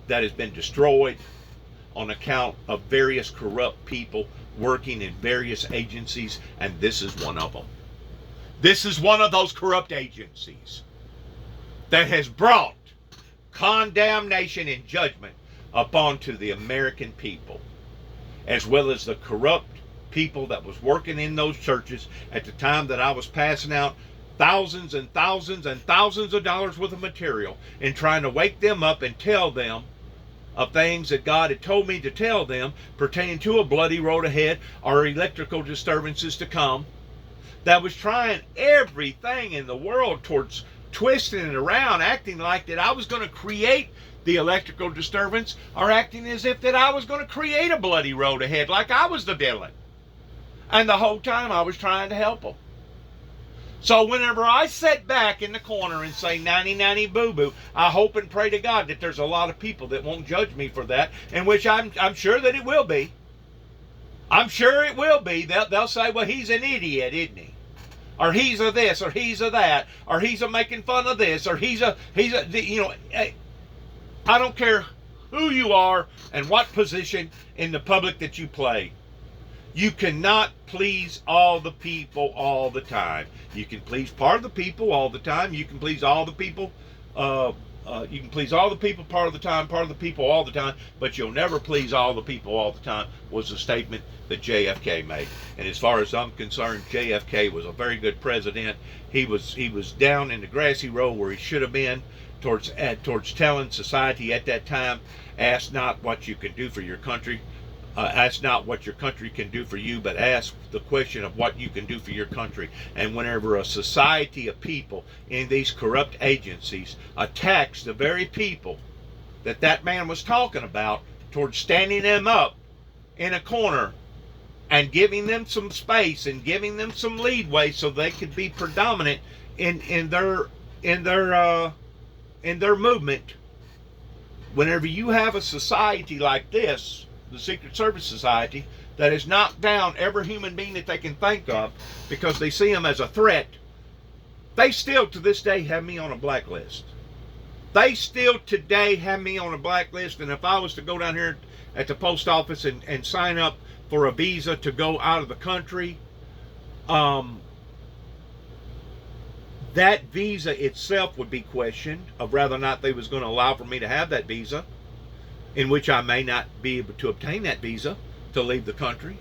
that has been destroyed on account of various corrupt people working in various agencies, and this is one of them. This is one of those corrupt agencies that has brought condemnation and judgment upon to the American people, as well as the corrupt people that was working in those churches at the time that I was passing out thousands and thousands and thousands of dollars worth of material and trying to wake them up and tell them of things that God had told me to tell them pertaining to a bloody road ahead or electrical disturbances to come. That was trying everything in the world towards twisting it around, acting like that I was going to create the electrical disturbance, or acting as if that I was going to create a bloody road ahead like I was the villain. And the whole time I was trying to help them. So whenever I sit back in the corner and say nanny nanny boo boo, I hope and pray to God that there's a lot of people that won't judge me for that, in which I'm sure that it will be. I'm sure it will be. They'll say, well, he's an idiot, isn't he? Or he's a this, or he's a that, or he's a making fun of this, or he's a you know, I don't care who you are and what position in the public that you play. You cannot please all the people all the time. You can please part of the people all the time. You can please all the people. You can please all the people part of the time, part of the people all the time, but you'll never please all the people all the time, was a statement that JFK made. And as far as I'm concerned, JFK was a very good president. He was down in the grassy road where he should have been, towards telling society at that time, ask not what you can do for your country. Ask not what your country can do for you, but ask the question of what you can do for your country. And whenever a society of people in these corrupt agencies attacks the very people that man was talking about, towards standing them up in a corner and giving them some space and giving them some leadway so they could be predominant in their movement. Whenever you have a society like this, the Secret Service Society, that has knocked down every human being that they can think of because they see them as a threat, they still to this day have me on a blacklist. They still today have me on a blacklist, and if I was to go down here at the post office and sign up for a visa to go out of the country, that visa itself would be questioned of whether or not they was going to allow for me to have that visa, in which I may not be able to obtain that visa to leave the country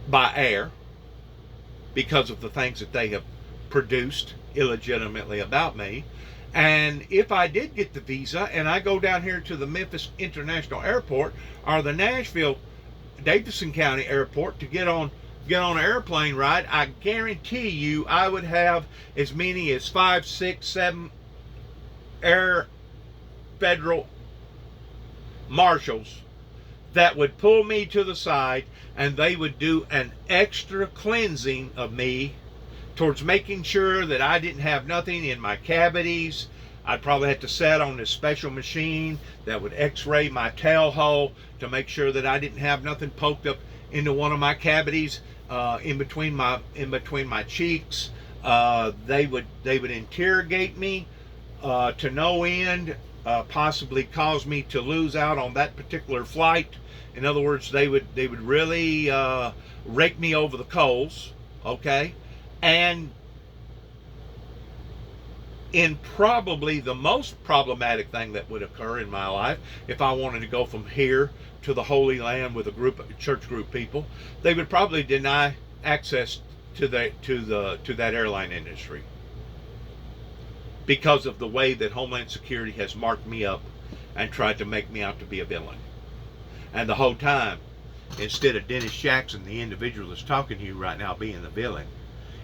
by air because of the things that they have produced illegitimately about me. And if I did get the visa and I go down here to the Memphis International Airport or the Nashville Davidson County Airport to get on an airplane ride, I guarantee you I would have as many as 5, 6, 7 federal marshals that would pull me to the side, and they would do an extra cleansing of me towards making sure that I didn't have nothing in my cavities, I'd probably have to set on this special machine that would x-ray my tail hole to make sure that I didn't have nothing poked up into one of my cavities in between my cheeks. They would interrogate me to no end, possibly cause me to lose out on that particular flight. In other words, they would really rake me over the coals, okay? And in probably the most problematic thing that would occur in my life, if I wanted to go from here to the Holy Land with a church group people, they would probably deny access to that airline industry because of the way that Homeland Security has marked me up and tried to make me out to be a villain. And the whole time, instead of Dennis Jackson, the individual that's talking to you right now, being the villain,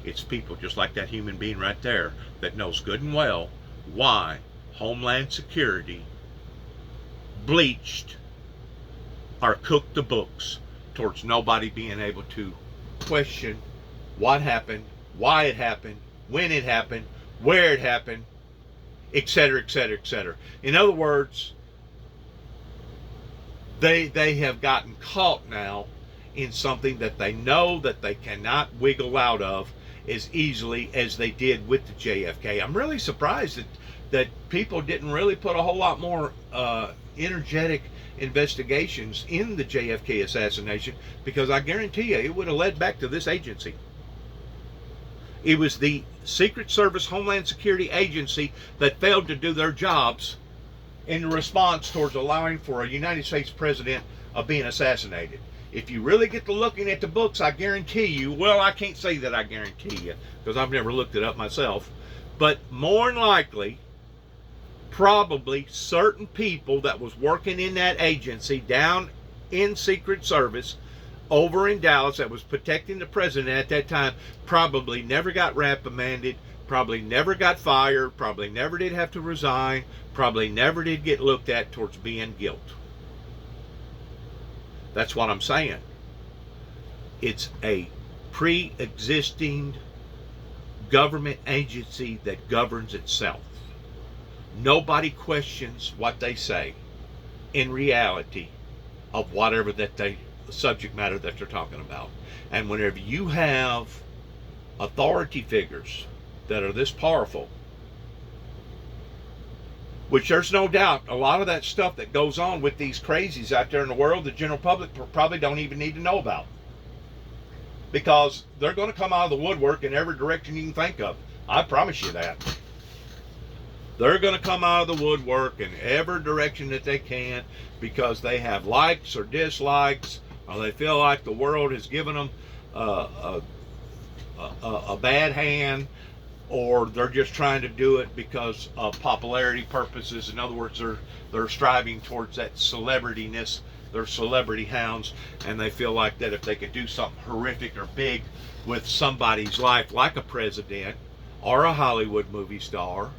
it's people just like that human being right there that knows good and well why Homeland Security bleached or cooked the books towards nobody being able to question what happened, why it happened, when it happened, where it happened, etc., etc., etc. In other words, they have gotten caught now in something that they know that they cannot wiggle out of as easily as they did with the JFK. I'm really surprised that people didn't really put a whole lot more energetic investigations in the JFK assassination, because I guarantee you it would have led back to this agency. It was the Secret Service Homeland Security Agency that failed to do their jobs in response towards allowing for a United States president of being assassinated. If you really get to looking at the books, I guarantee you, well, I can't say that I guarantee you, because I've never looked it up myself, but more than likely, probably certain people that was working in that agency down in Secret Service over in Dallas that was protecting the president at that time probably never got reprimanded, probably never got fired, probably never did have to resign, probably never did get looked at towards being guilt. That's what I'm saying. It's a pre-existing government agency that governs itself. Nobody questions what they say in reality of whatever that the subject matter that they're talking about. And whenever you have authority figures that are this powerful, which there's no doubt a lot of that stuff that goes on with these crazies out there in the world, the general public probably don't even need to know about, because they're going to come out of the woodwork in every direction you can think of. I promise you that. They're going to come out of the woodwork in every direction that they can, because they have likes or dislikes, or they feel like the world has given them a bad hand, or they're just trying to do it because of popularity purposes. In other words, they're striving towards that celebrityness. They're celebrity hounds, and they feel like that if they could do something horrific or big with somebody's life, like a president or a Hollywood movie star.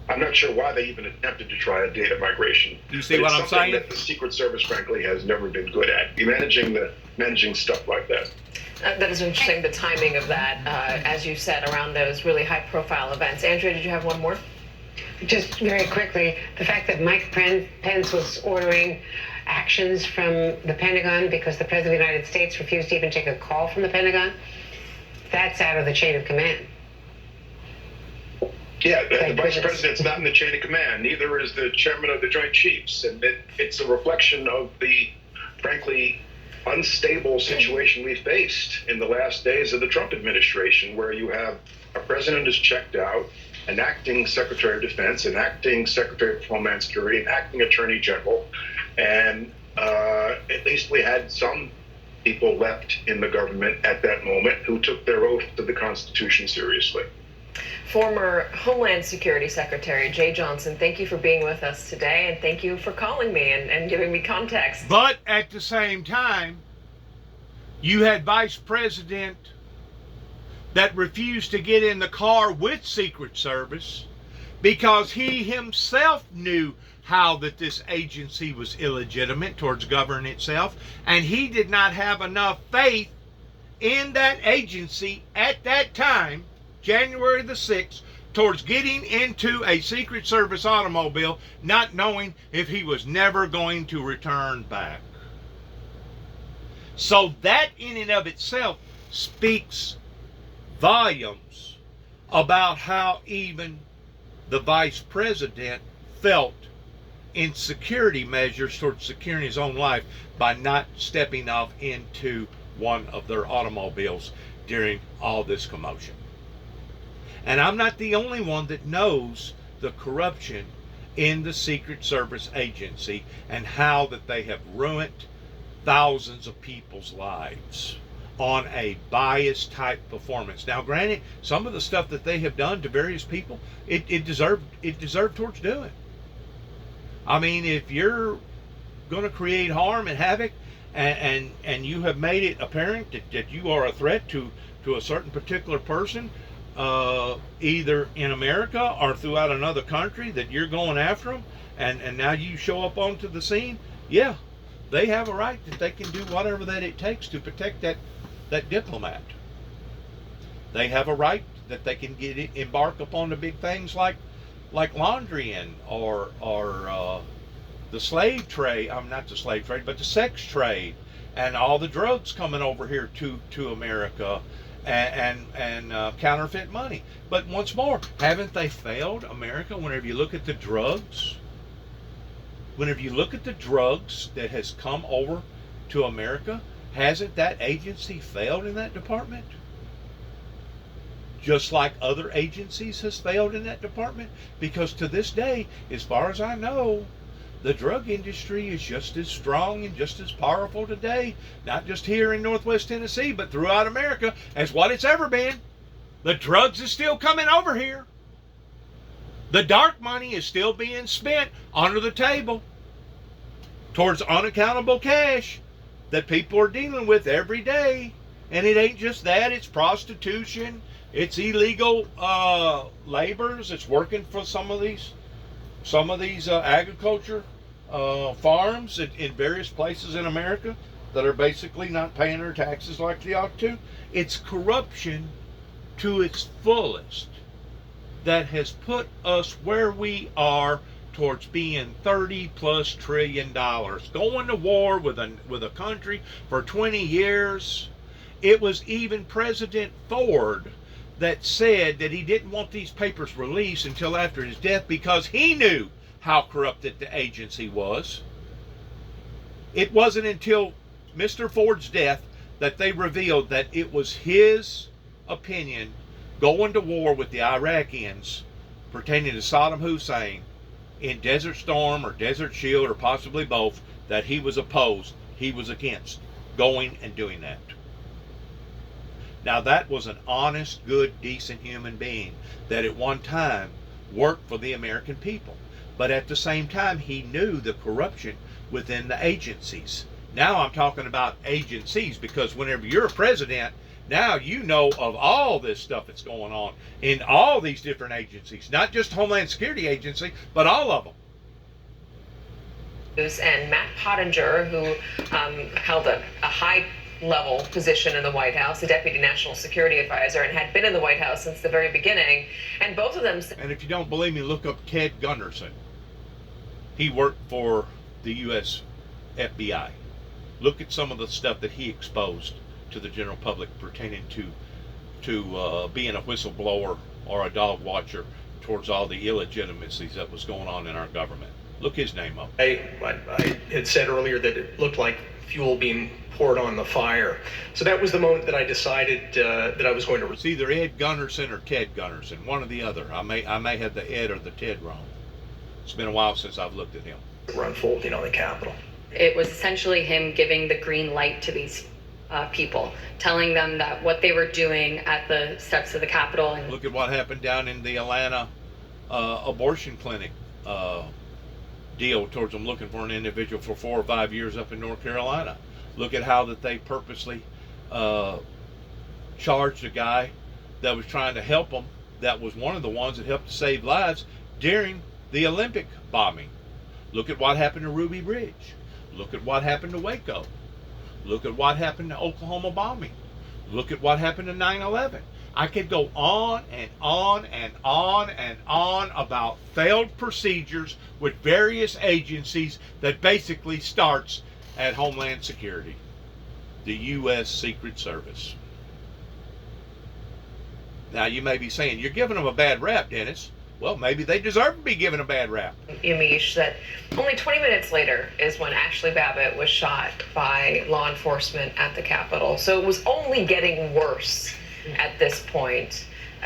I'm not sure why they even attempted to try a data migration. You see what I'm saying? That the Secret Service, frankly, has never been good at managing stuff like that. That is interesting, the timing of that, as you said, around those really high-profile events. Andrea, did you have one more? Just very quickly, the fact that Mike Pence was ordering actions from the Pentagon because the President of the United States refused to even take a call from the Pentagon, that's out of the chain of command. Yeah, the Vice President's not in the chain of command. Neither is the Chairman of the Joint Chiefs. And it's a reflection of the, frankly, unstable situation we faced in the last days of the Trump administration, where you have a president who's checked out, an acting Secretary of Defense, an acting Secretary of Homeland Security, an acting Attorney General, and at least we had some people left in the government at that moment who took their oath to the Constitution seriously. Former Homeland Security Secretary Jay Johnson, thank you for being with us today, and thank you for calling me and giving me context. But at the same time, you had Vice President that refused to get in the car with Secret Service because he himself knew how that this agency was illegitimate towards governing itself, and he did not have enough faith in that agency at that time, January the 6th, towards getting into a Secret Service automobile, not knowing if he was never going to return back. So that in and of itself speaks volumes about how even the vice president felt in security measures towards securing his own life by not stepping off into one of their automobiles during all this commotion. And I'm not the only one that knows the corruption in the Secret Service agency and how that they have ruined thousands of people's lives on a biased type performance. Now, granted, some of the stuff that they have done to various people, it deserved towards doing. I mean, if you're going to create harm and havoc, and you have made it apparent that you are a threat to a certain particular person, either in America or throughout another country, that you're going after them, and now you show up onto the scene, yeah, they have a right that they can do whatever that it takes to protect that diplomat. They have a right that they can embark upon the big things like laundrying or the slave trade. Not the slave trade, but the sex trade, and all the drugs coming over here to America, and counterfeit money. But once more, haven't they failed America? Whenever you look at the drugs, that has come over to America, hasn't that agency failed in that department? Just like other agencies has failed in that department? Because to this day, as far as I know, the drug industry is just as strong and just as powerful today, not just here in Northwest Tennessee, but throughout America, as what it's ever been. The drugs is still coming over here. The dark money is still being spent under the table towards unaccountable cash that people are dealing with every day. And it ain't just that, it's prostitution, it's illegal laborers, it's working for some of these agriculture farms in various places in America that are basically not paying their taxes like they ought to. It's corruption to its fullest that has put us where we are towards being $30+ trillion, going to war with a country for 20 years. It was even President Ford that said that he didn't want these papers released until after his death because he knew how corrupted the agency was. It wasn't until Mr. Ford's death that they revealed that it was his opinion going to war with the Iraqis pertaining to Saddam Hussein in Desert Storm or Desert Shield or possibly both, that he was opposed, he was against going and doing that. Now that was an honest, good, decent human being that at one time worked for the American people. But at the same time, he knew the corruption within the agencies. Now I'm talking about agencies because whenever you're a president, now you know of all this stuff that's going on in all these different agencies, not just Homeland Security Agency, but all of them. And Matt Pottinger, who held a high-level position in the White House, the Deputy National Security Advisor, and had been in the White House since the very beginning. And both of them... And if you don't believe me, look up Ted Gunderson. He worked for the U.S. FBI. Look at some of the stuff that he exposed to the general public pertaining to being a whistleblower or a dog watcher towards all the illegitimacies that was going on in our government. Look his name up. I had said earlier that it looked like fuel being poured on the fire. So that was the moment that I decided that I was going to... It's either Ed Gunderson or Ted Gunderson, one or the other. I may have the Ed or the Ted wrong. It's been a while since I've looked at him. We're unfolding on the Capitol. It was essentially him giving the green light to these people, telling them that what they were doing at the steps of the Capitol. And look at what happened down in the Atlanta abortion clinic deal towards them looking for an individual for 4 or 5 years up in North Carolina. Look at how that they purposely charged a guy that was trying to help them, that was one of the ones that helped to save lives during the Olympic bombing. Look at what happened to Ruby Bridge. Look at what happened to Waco. Look at what happened to Oklahoma bombing. Look at what happened to 9/11. I could go on and on and on and on about failed procedures with various agencies that basically starts at Homeland Security, the U.S. Secret Service. Now, you may be saying, you're giving them a bad rap, Dennis. Well, maybe they deserve to be given a bad rap. Yamiche, that only 20 minutes later is when Ashley Babbitt was shot by law enforcement at the Capitol. So it was only getting worse at this point.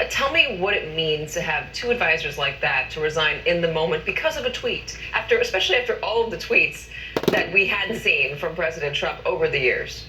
Tell me what it means to have two advisors like that to resign in the moment because of a tweet, especially after all of the tweets that we had seen from President Trump over the years.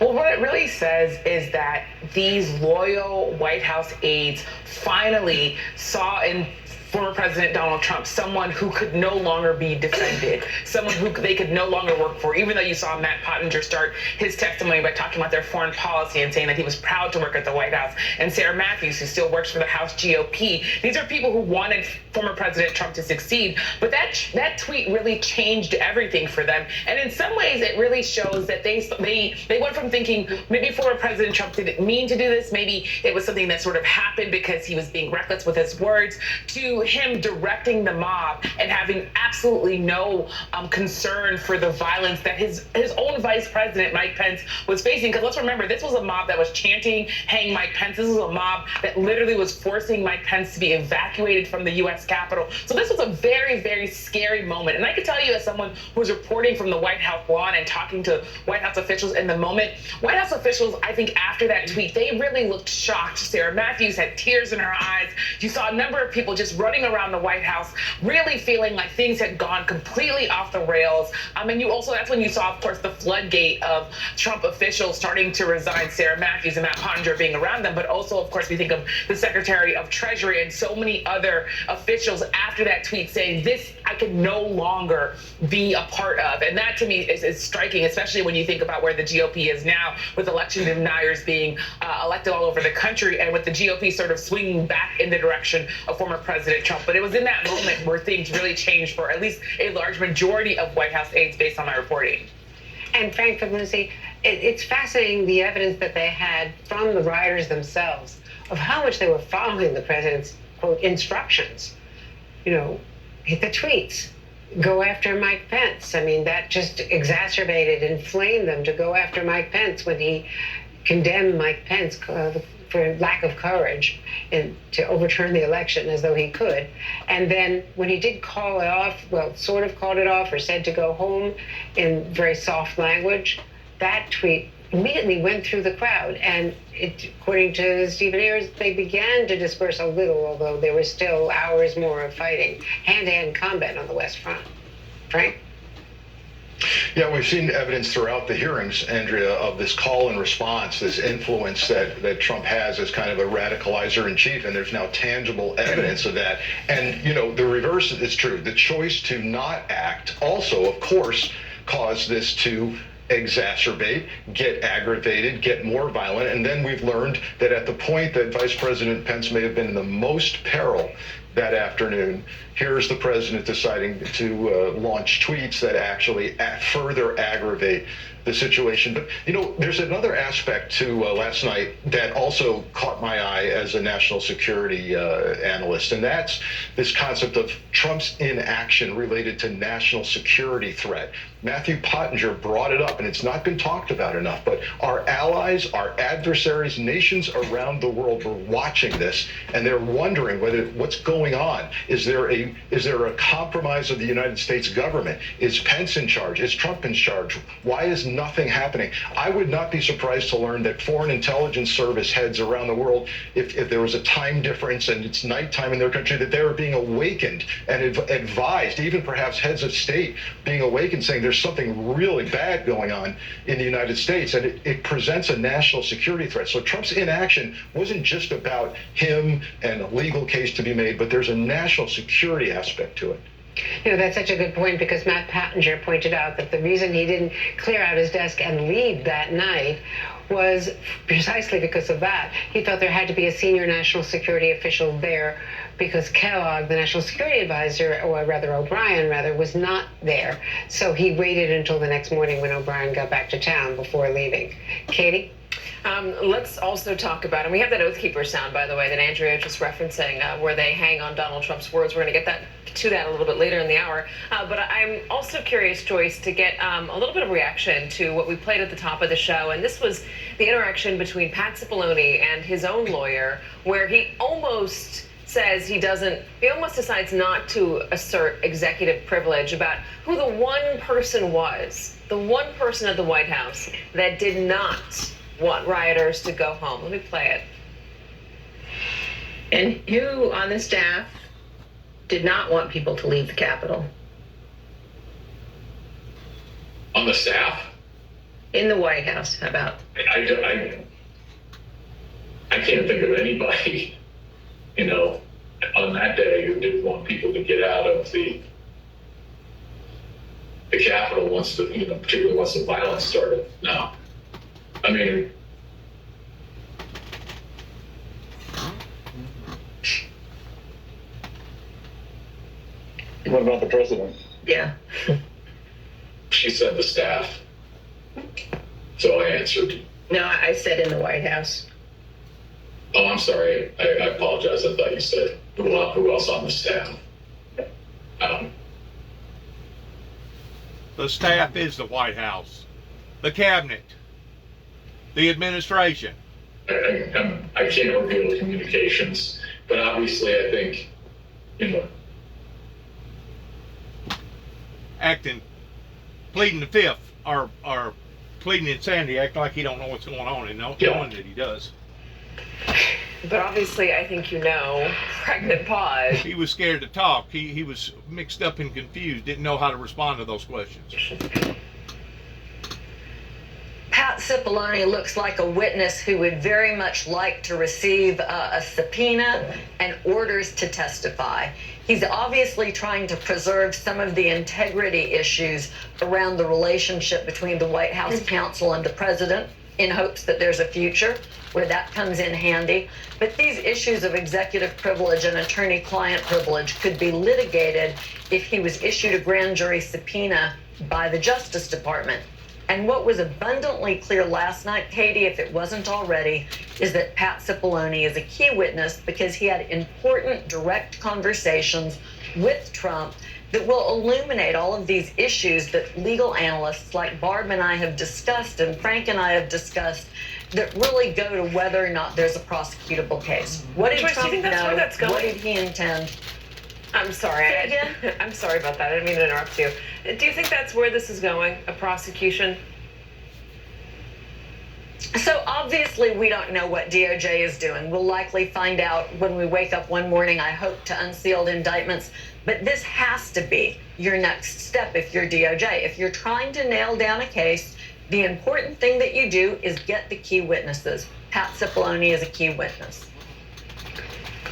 Well, what it really says is that these loyal White House aides finally saw in former President Donald Trump someone who could no longer be defended, someone who they could no longer work for, even though you saw Matt Pottinger start his testimony by talking about their foreign policy and saying that he was proud to work at the White House, and Sarah Matthews, who still works for the House GOP. These are people who wanted former President Trump to succeed, but that tweet really changed everything for them. And in some ways, it really shows that they went from thinking maybe former President Trump didn't mean to do this, maybe it was something that sort of happened because he was being reckless with his words, to him directing the mob and having absolutely no concern for the violence that his own vice president, Mike Pence, was facing. Because let's remember, this was a mob that was chanting, "Hang Mike Pence." This was a mob that literally was forcing Mike Pence to be evacuated from the U.S. Capitol. So this was a very, very scary moment. And I can tell you, as someone who was reporting from the White House lawn and talking to White House officials in the moment, White House officials, I think after that tweet, they really looked shocked. Sarah Matthews had tears in her eyes. You saw a number of people just running around the White House, really feeling like things had gone completely off the rails. And that's when you saw, of course, the floodgate of Trump officials starting to resign, Sarah Matthews and Matt Pottinger being around them. But also, of course, we think of the Secretary of Treasury and so many other officials after that tweet saying, this I can no longer be a part of. And that to me is striking, especially when you think about where the GOP is now, with election deniers being elected all over the country and with the GOP sort of swinging back in the direction of former President Trump. But it was in that moment where things really changed for at least a large majority of White House aides based on my reporting. And Frank and Lucy, it's fascinating the evidence that they had from the rioters themselves of how much they were following the president's, quote, instructions. You know, hit the tweets, go after Mike Pence. I mean, that just exacerbated, inflamed them to go after Mike Pence when he condemned Mike Pence for lack of courage and to overturn the election as though he could. And then when he did call it off, well, sort of called it off or said to go home in very soft language, that tweet immediately went through the crowd. And according to Stephen Ayers, they began to disperse a little, although there was still hours more of fighting, hand-to-hand combat on the West Front. Frank? Yeah, we've seen evidence throughout the hearings, Andrea, of this call and response, this influence that Trump has as kind of a radicalizer in chief, and there's now tangible evidence of that. And, you know, the reverse is true. The choice to not act also, of course, caused this to exacerbate, get aggravated, get more violent. And then we've learned that at the point that Vice President Pence may have been in the most peril that afternoon, here's the president deciding to launch tweets that actually further aggravate the situation. But, you know, there's another aspect to last night that also caught my eye as a national security analyst, and that's this concept of Trump's inaction related to national security threat. Matthew Pottinger brought it up, and it's not been talked about enough, but our allies, our adversaries, nations around the world were watching this, and they're wondering what's going on. Is there a compromise of the United States government? Is Pence in charge? Is Trump in charge? Why is nothing happening? I would not be surprised to learn that foreign intelligence service heads around the world, if there was a time difference and it's nighttime in their country, that they were being awakened and advised, even perhaps heads of state being awakened, saying there's something really bad going on in the United States, and it presents a national security threat. So Trump's inaction wasn't just about him and a legal case to be made, but there's a national security aspect to it. You know, that's such a good point, because Matt Pottinger pointed out that the reason he didn't clear out his desk and leave that night was precisely because of that. He felt there had to be a senior national security official there because Kellogg, the national security advisor, or rather O'Brien, was not there. So he waited until the next morning when O'Brien got back to town before leaving. Katie? Let's also talk about, and we have that Oath Keeper sound, by the way, that Andrea just referencing, where they hang on Donald Trump's words. We're going to get to that a little bit later in the hour. But I'm also curious, Joyce, to get a little bit of reaction to what we played at the top of the show. And this was the interaction between Pat Cipollone and his own lawyer, where he almost says he almost decides not to assert executive privilege about who the one person was, the one person at the White House that did not want rioters to go home. Let me play it. And who on the staff did not want people to leave the Capitol? On the staff? In the White House, how about? I can't think of anybody, on that day who didn't want people to get out of the Capitol particularly once the violence started. No. I mean, what about the president? Yeah. She said the staff. So I answered. No, I said in the White House. Oh, I'm sorry. I apologize. I thought you said who else on the staff. The staff is the White House, the cabinet, the administration. I can't reveal communications, but obviously I think, pleading the fifth, or pleading insanity, acting like he don't know what's going on, and knowing that he does. But obviously, I think pregnant pause. He was scared to talk. He was mixed up and confused, didn't know how to respond to those questions. Pat Cipollone looks like a witness who would very much like to receive a subpoena and orders to testify. He's obviously trying to preserve some of the integrity issues around the relationship between the White House counsel and the president, in hopes that there's a future where that comes in handy. But these issues of executive privilege and attorney-client privilege could be litigated if he was issued a grand jury subpoena by the Justice Department. And what was abundantly clear last night, Katie, if it wasn't already, is that Pat Cipollone is a key witness because he had important direct conversations with Trump that will illuminate all of these issues that legal analysts like Barb and I have discussed, and Frank and I have discussed, that really go to whether or not there's a prosecutable case. What did Trump know? What did he intend? I'm sorry. I'm sorry about that. I didn't mean to interrupt you. Do you think that's where this is going, a prosecution? So obviously we don't know what DOJ is doing. We'll likely find out when we wake up one morning, I hope, to unsealed indictments. But this has to be your next step if you're DOJ. If you're trying to nail down a case, the important thing that you do is get the key witnesses. Pat Cipollone is a key witness.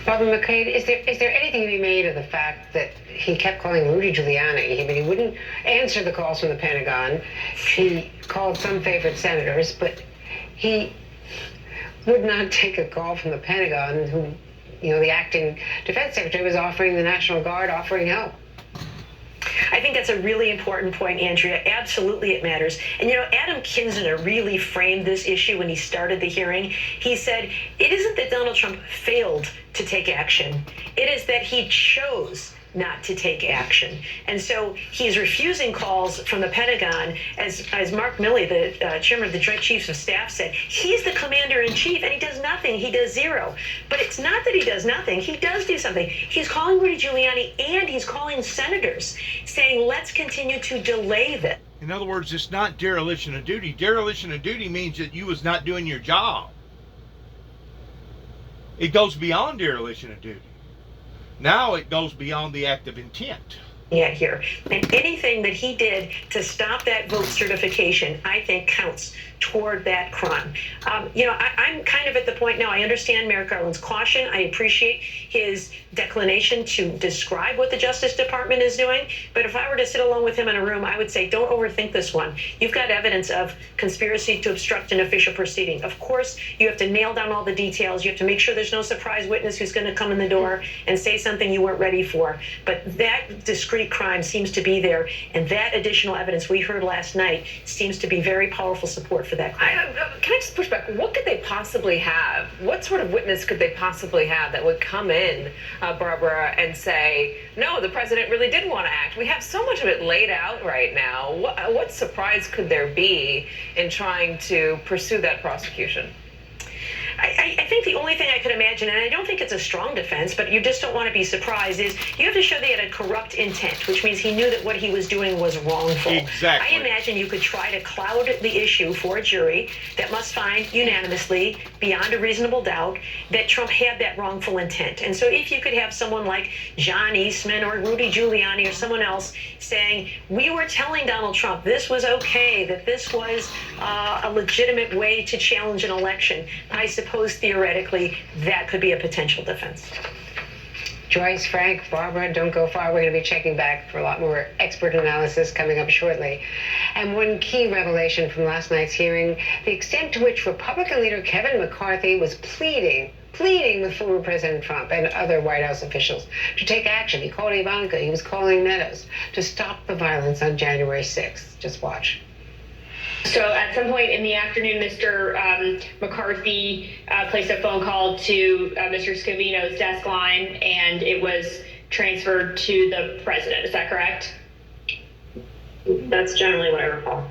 Barbara McCabe, is there anything to be made of the fact that he kept calling Rudy Giuliani? He wouldn't answer the calls from the Pentagon. He called some favorite senators, but he would not take a call from the Pentagon, who, the acting defense secretary was offering the National Guard, offering help. I think that's a really important point, Andrea. Absolutely, it matters. And Adam Kinzinger really framed this issue when he started the hearing. He said, it isn't that Donald Trump failed to take action. It is that he chose not to take action. And so he's refusing calls from the Pentagon. As Mark Milley, the chairman of the Joint Chiefs of Staff, said, he's the commander-in-chief, and he does nothing. He does zero. But it's not that he does nothing. He does do something. He's calling Rudy Giuliani, and he's calling senators, saying, let's continue to delay this. In other words, it's not dereliction of duty. Dereliction of duty means that you was not doing your job. It goes beyond dereliction of duty. Now it goes beyond the act of intent. Here. And anything that he did to stop that vote certification, I think counts toward that crime. I'm kind of at the point now, I understand Merrick Garland's caution. I appreciate his declination to describe what the Justice Department is doing. But if I were to sit alone with him in a room, I would say, don't overthink this one. You've got evidence of conspiracy to obstruct an official proceeding. Of course, you have to nail down all the details. You have to make sure there's no surprise witness who's going to come in the door and say something you weren't ready for. But that discreet discrete crime seems to be there, and that additional evidence we heard last night seems to be very powerful support for that claim. Can I just push back? What could they possibly have? What sort of witness could they possibly have that would come in, Barbara, and say, no, the president really did want to act? We have so much of it laid out right now. What surprise could there be in trying to pursue that prosecution? I think the only thing I could imagine, and I don't think it's a strong defense, but you just don't want to be surprised, is you have to show they had a corrupt intent, which means he knew that what he was doing was wrongful. Exactly. I imagine you could try to cloud the issue for a jury that must find unanimously, beyond a reasonable doubt, that Trump had that wrongful intent. And so if you could have someone like John Eastman or Rudy Giuliani or someone else saying, we were telling Donald Trump this was okay, that this was a legitimate way to challenge an election, I suppose theoretically that could be a potential defense. Joyce, Frank, Barbara, don't go far. We're going to be checking back for a lot more expert analysis coming up shortly. And one key revelation from last night's hearing, the extent to which Republican leader Kevin McCarthy was pleading with former President Trump and other White House officials to take action. He called Ivanka, he was calling Meadows to stop the violence on January 6th. Just watch. So at some point in the afternoon, Mr. McCarthy placed a phone call to Mr. Scavino's desk line, and it was transferred to the president. Is that correct? That's generally what I recall.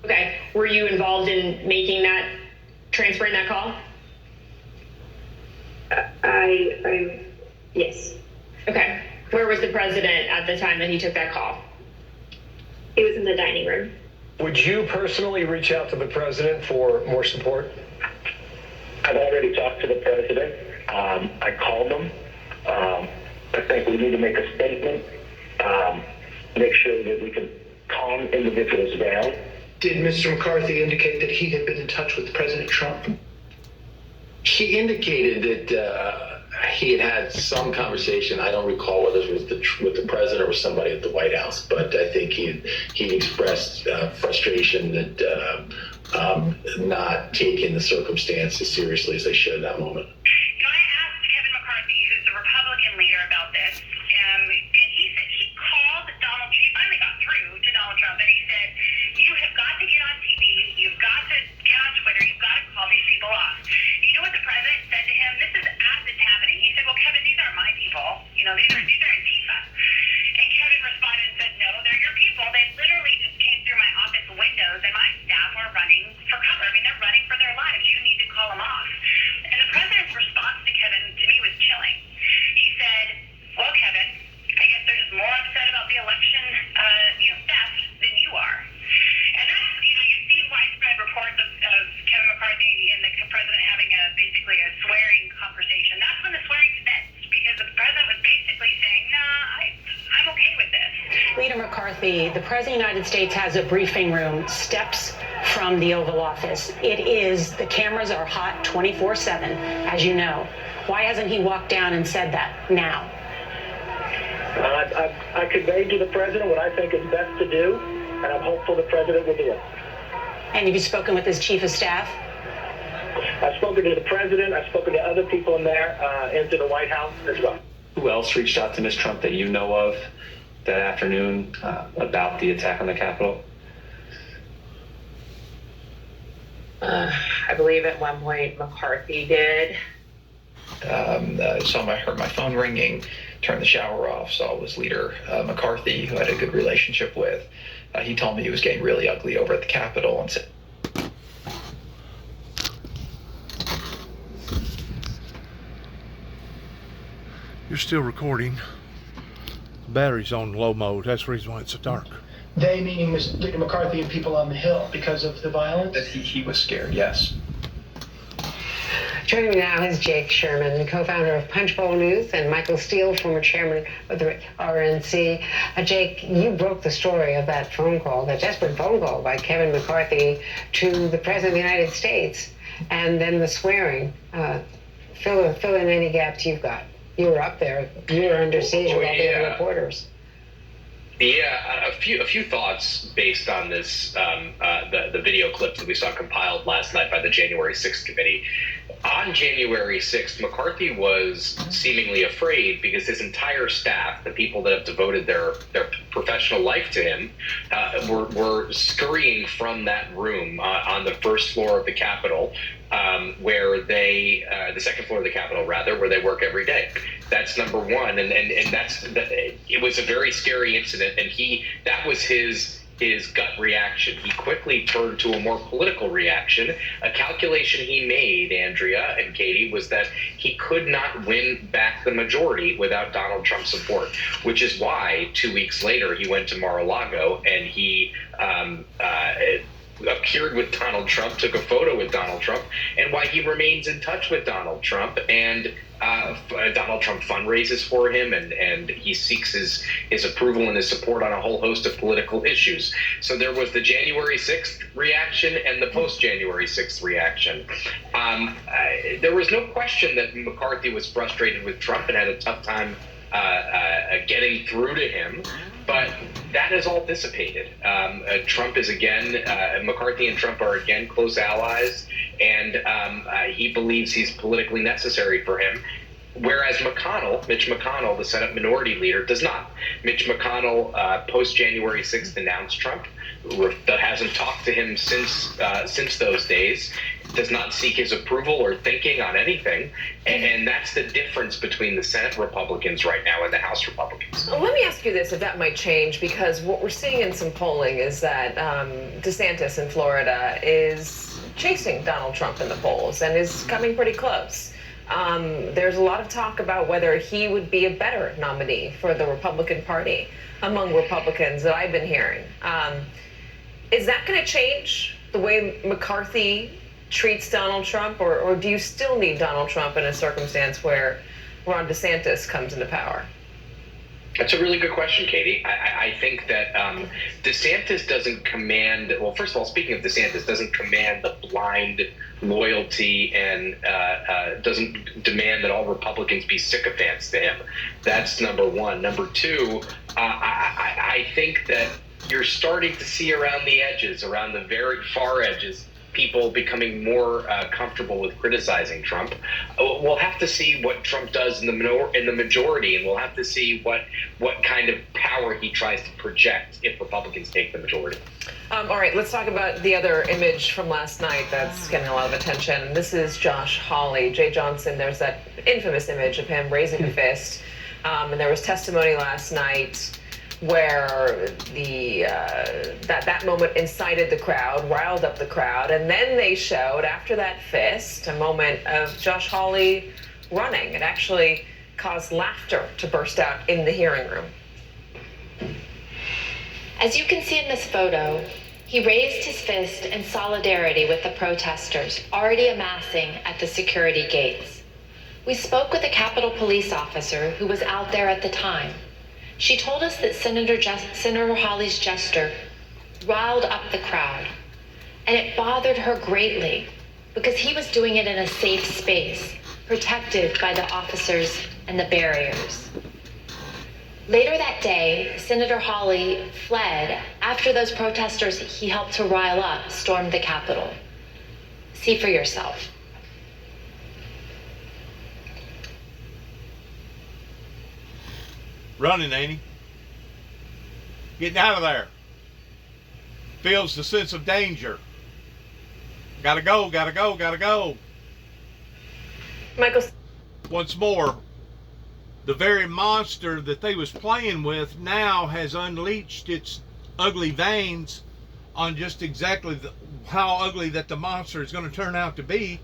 Okay. Were you involved in transferring that call? Yes. Okay. Where was the president at the time that he took that call? He was in the dining room. Would you personally reach out to the president for more support? I've already talked to the president. I called him. I think we need to make a statement, make sure that we can calm individuals down. Did Mr. McCarthy indicate that he had been in touch with President Trump? He indicated that he had some conversation. I don't recall whether it was with the president or somebody at the White House, but I think he expressed frustration that not taking the circumstances seriously as they should in that moment. You know, I asked Kevin McCarthy, who's the Republican leader, about this, and he said he called Donald. He finally got through to Donald Trump, and he said, "You have got to get on TV. You've got to get on Twitter. You've got to call these people off." You know what the president said to him? This is as it's happening. He said, "Well, Kevin, these aren't my people. You know, these are Antifa." And Kevin responded and said, "No, they're your people. They literally just came through my office windows, and my staff are running for cover. I mean, they're running for their lives. You need to call them off." And the president's response to Kevin, to me, was chilling. He said, "Well, Kevin, I guess they're just more upset about the election, theft than you are." And that's, you've seen widespread reports of Kevin McCarthy and the president having basically a swearing conversation. That's when the swearing commenced, because the president was basically saying, I'm okay with this. Leader McCarthy, the President of the United States has a briefing room steps from the Oval Office. The cameras are hot 24/7, as you know. Why hasn't he walked down and said that now? I conveyed to the president what I think is best to do, and I'm hopeful the president will do it. And have you spoken with his chief of staff? I've spoken to the president. I've spoken to other people in there, into the White House as well. Who else reached out to Ms. Trump that you know of that afternoon about the attack on the Capitol? I believe at one point McCarthy did. I heard my phone ringing, turned the shower off, saw it was Leader McCarthy, who I had a good relationship with. He told me it was getting really ugly over at the Capitol and said, You're still recording. The battery's on low mode. That's the reason why it's so dark. They, meaning Mr. Leader McCarthy and people on the Hill, because of the violence? That he was scared, yes. Joining me now is Jake Sherman, co-founder of Punchbowl News, and Michael Steele, former chairman of the RNC. Jake, you broke the story of that phone call, that desperate phone call by Kevin McCarthy to the President of the United States, and then the swearing. Fill in any gaps you've got. You were up there. You were under siege with all the other reporters. Yeah, a few thoughts based on this, the video clips that we saw compiled last night by the January 6th committee. On January 6th, McCarthy was seemingly afraid because his entire staff, the people that have devoted their professional life to him, were scurrying from that room on the first floor of the Capitol, where the second floor of the Capitol, rather, where they work every day. That's number one, and it was a very scary incident, and that was his gut reaction. He quickly turned to a more political reaction. A calculation he made, Andrea and Katie, was that he could not win back the majority without Donald Trump's support, which is why 2 weeks later he went to Mar-a-Lago and he appeared with Donald Trump, took a photo with Donald Trump, and why he remains in touch with Donald Trump. And Donald Trump fundraises for him, and he seeks his approval and his support on a whole host of political issues. So there was the January 6th reaction and the post-January 6th reaction. There was no question that McCarthy was frustrated with Trump and had a tough time getting through to him, but that has all dissipated. Trump is again, McCarthy and Trump are again close allies, and he believes he's politically necessary for him. Whereas Mitch McConnell, the Senate Minority Leader, does not. Mitch McConnell, post-January 6th, denounced Trump, hasn't talked to him since those days, does not seek his approval or thinking on anything, and that's the difference between the Senate Republicans right now and the House Republicans. Well, let me ask you this, if that might change, because what we're seeing in some polling is that DeSantis in Florida is chasing Donald Trump in the polls and is coming pretty close. There's a lot of talk about whether he would be a better nominee for the Republican Party among Republicans that I've been hearing. Is that going to change the way McCarthy treats Donald Trump, or do you still need Donald Trump in a circumstance where Ron DeSantis comes into power? That's a really good question, Katie. I think that DeSantis doesn't command, well, first of all, speaking of DeSantis, doesn't command the blind loyalty and doesn't demand that all Republicans be sycophants to him. That's number one. Number two, I think that you're starting to see around the edges, around the very far edges, people becoming more comfortable with criticizing Trump. We'll have to see what Trump does in the majority, and we'll have to see what kind of power he tries to project if Republicans take the majority. All right, let's talk about the other image from last night that's getting a lot of attention. This is Josh Hawley. Jay Johnson, there's that infamous image of him raising a fist, and there was testimony last night where that moment incited the crowd, riled up the crowd, and then they showed, after that fist, a moment of Josh Hawley running. It actually caused laughter to burst out in the hearing room. As you can see in this photo, he raised his fist in solidarity with the protesters already amassing at the security gates. We spoke with a Capitol police officer who was out there at the time. She told us that Senator Hawley's gesture riled up the crowd, and it bothered her greatly because he was doing it in a safe space, protected by the officers and the barriers. Later that day, Senator Hawley fled after those protesters he helped to rile up stormed the Capitol. See for yourself. Running, ain't he? Getting out of there. Feels the sense of danger. Gotta go, gotta go, gotta go. Michael. Once more, the very monster that they was playing with now has unleashed its ugly veins on just exactly how ugly that the monster is going to turn out to be.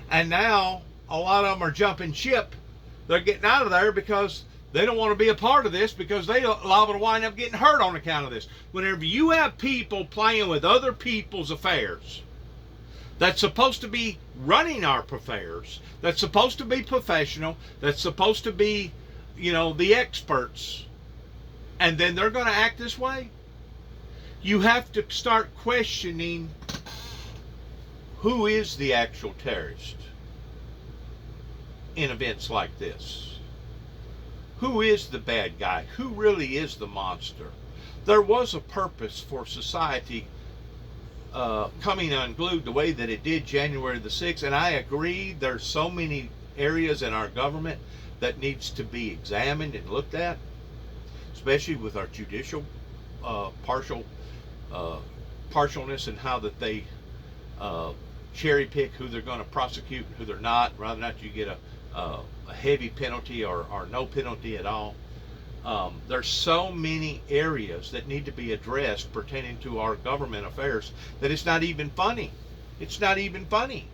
And now a lot of them are jumping ship. They're getting out of there because they don't want to be a part of this, because they are liable to wind up getting hurt on account of this. Whenever you have people playing with other people's affairs, that's supposed to be running our affairs, that's supposed to be professional, that's supposed to be, the experts, and then they're going to act this way, you have to start questioning who is the actual terrorist in events like this. Who is the bad guy? Who really is the monster? There was a purpose for society coming unglued the way that it did January the 6th, and I agree there's so many areas in our government that needs to be examined and looked at, especially with our judicial partialness and how that they cherry pick who they're going to prosecute and who they're not, rather than not you get a heavy penalty or no penalty at all. There's so many areas that need to be addressed pertaining to our government affairs that it's not even funny. It's not even funny.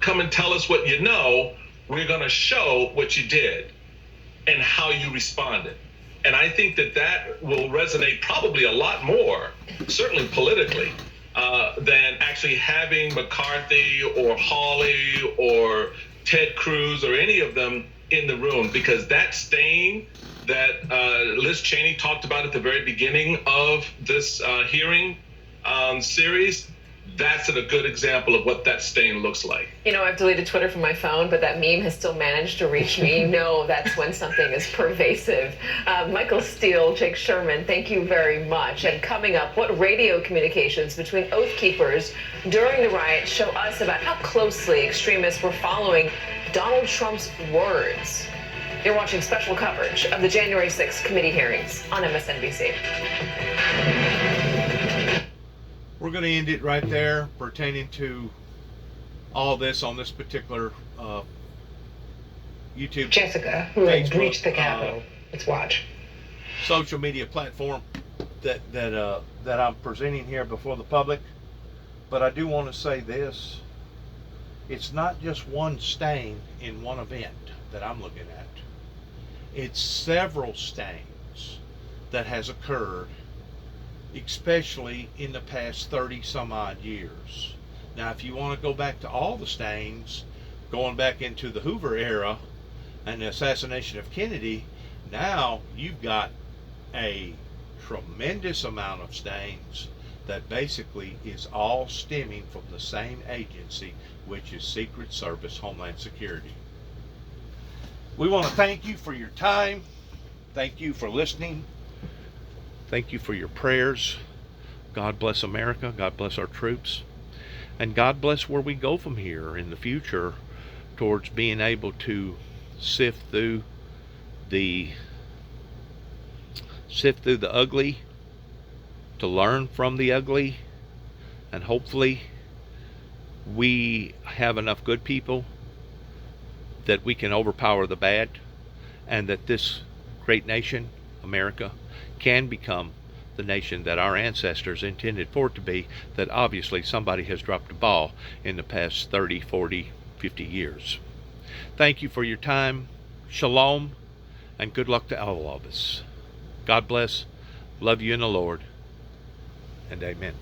Come and tell us what you know. We're going to show what you did and how you responded. And I think that that will resonate probably a lot more, certainly politically, than actually having McCarthy or Hawley or Ted Cruz or any of them in the room, because that stain that Liz Cheney talked about at the very beginning of this hearing series, that's a good example of what that stain looks like. You know, I've deleted Twitter from my phone, but that meme has still managed to reach me. You know, that's when something is pervasive. Michael Steele, Jake Sherman, thank you very much. And coming up, what radio communications between Oath Keepers during the riot show us about how closely extremists were following Donald Trump's words? You're watching special coverage of the January 6th committee hearings on MSNBC. We're going to end it right there pertaining to all this on this particular YouTube, Jessica, who had breached the Capitol. Let's watch. Social media platform that I'm presenting here before the public. But I do want to say this: it's not just one stain in one event that I'm looking at. It's several stains that has occurred, especially in the past 30 some odd years. Now, if you want to go back to all the stains, going back into the Hoover era and the assassination of Kennedy, now you've got a tremendous amount of stains that basically is all stemming from the same agency, which is Secret Service Homeland Security. We want to thank you for your time. Thank you for listening. Thank you for your prayers. God bless America. God bless our troops. And God bless where we go from here in the future towards being able to sift through the ugly, to learn from the ugly, and hopefully we have enough good people that we can overpower the bad, and that this great nation, America, can become the nation that our ancestors intended for it to be, that obviously somebody has dropped a ball in the past 30, 40, 50 years. Thank you for your time. Shalom, and good luck to all of us. God bless. Love you in the Lord, and amen.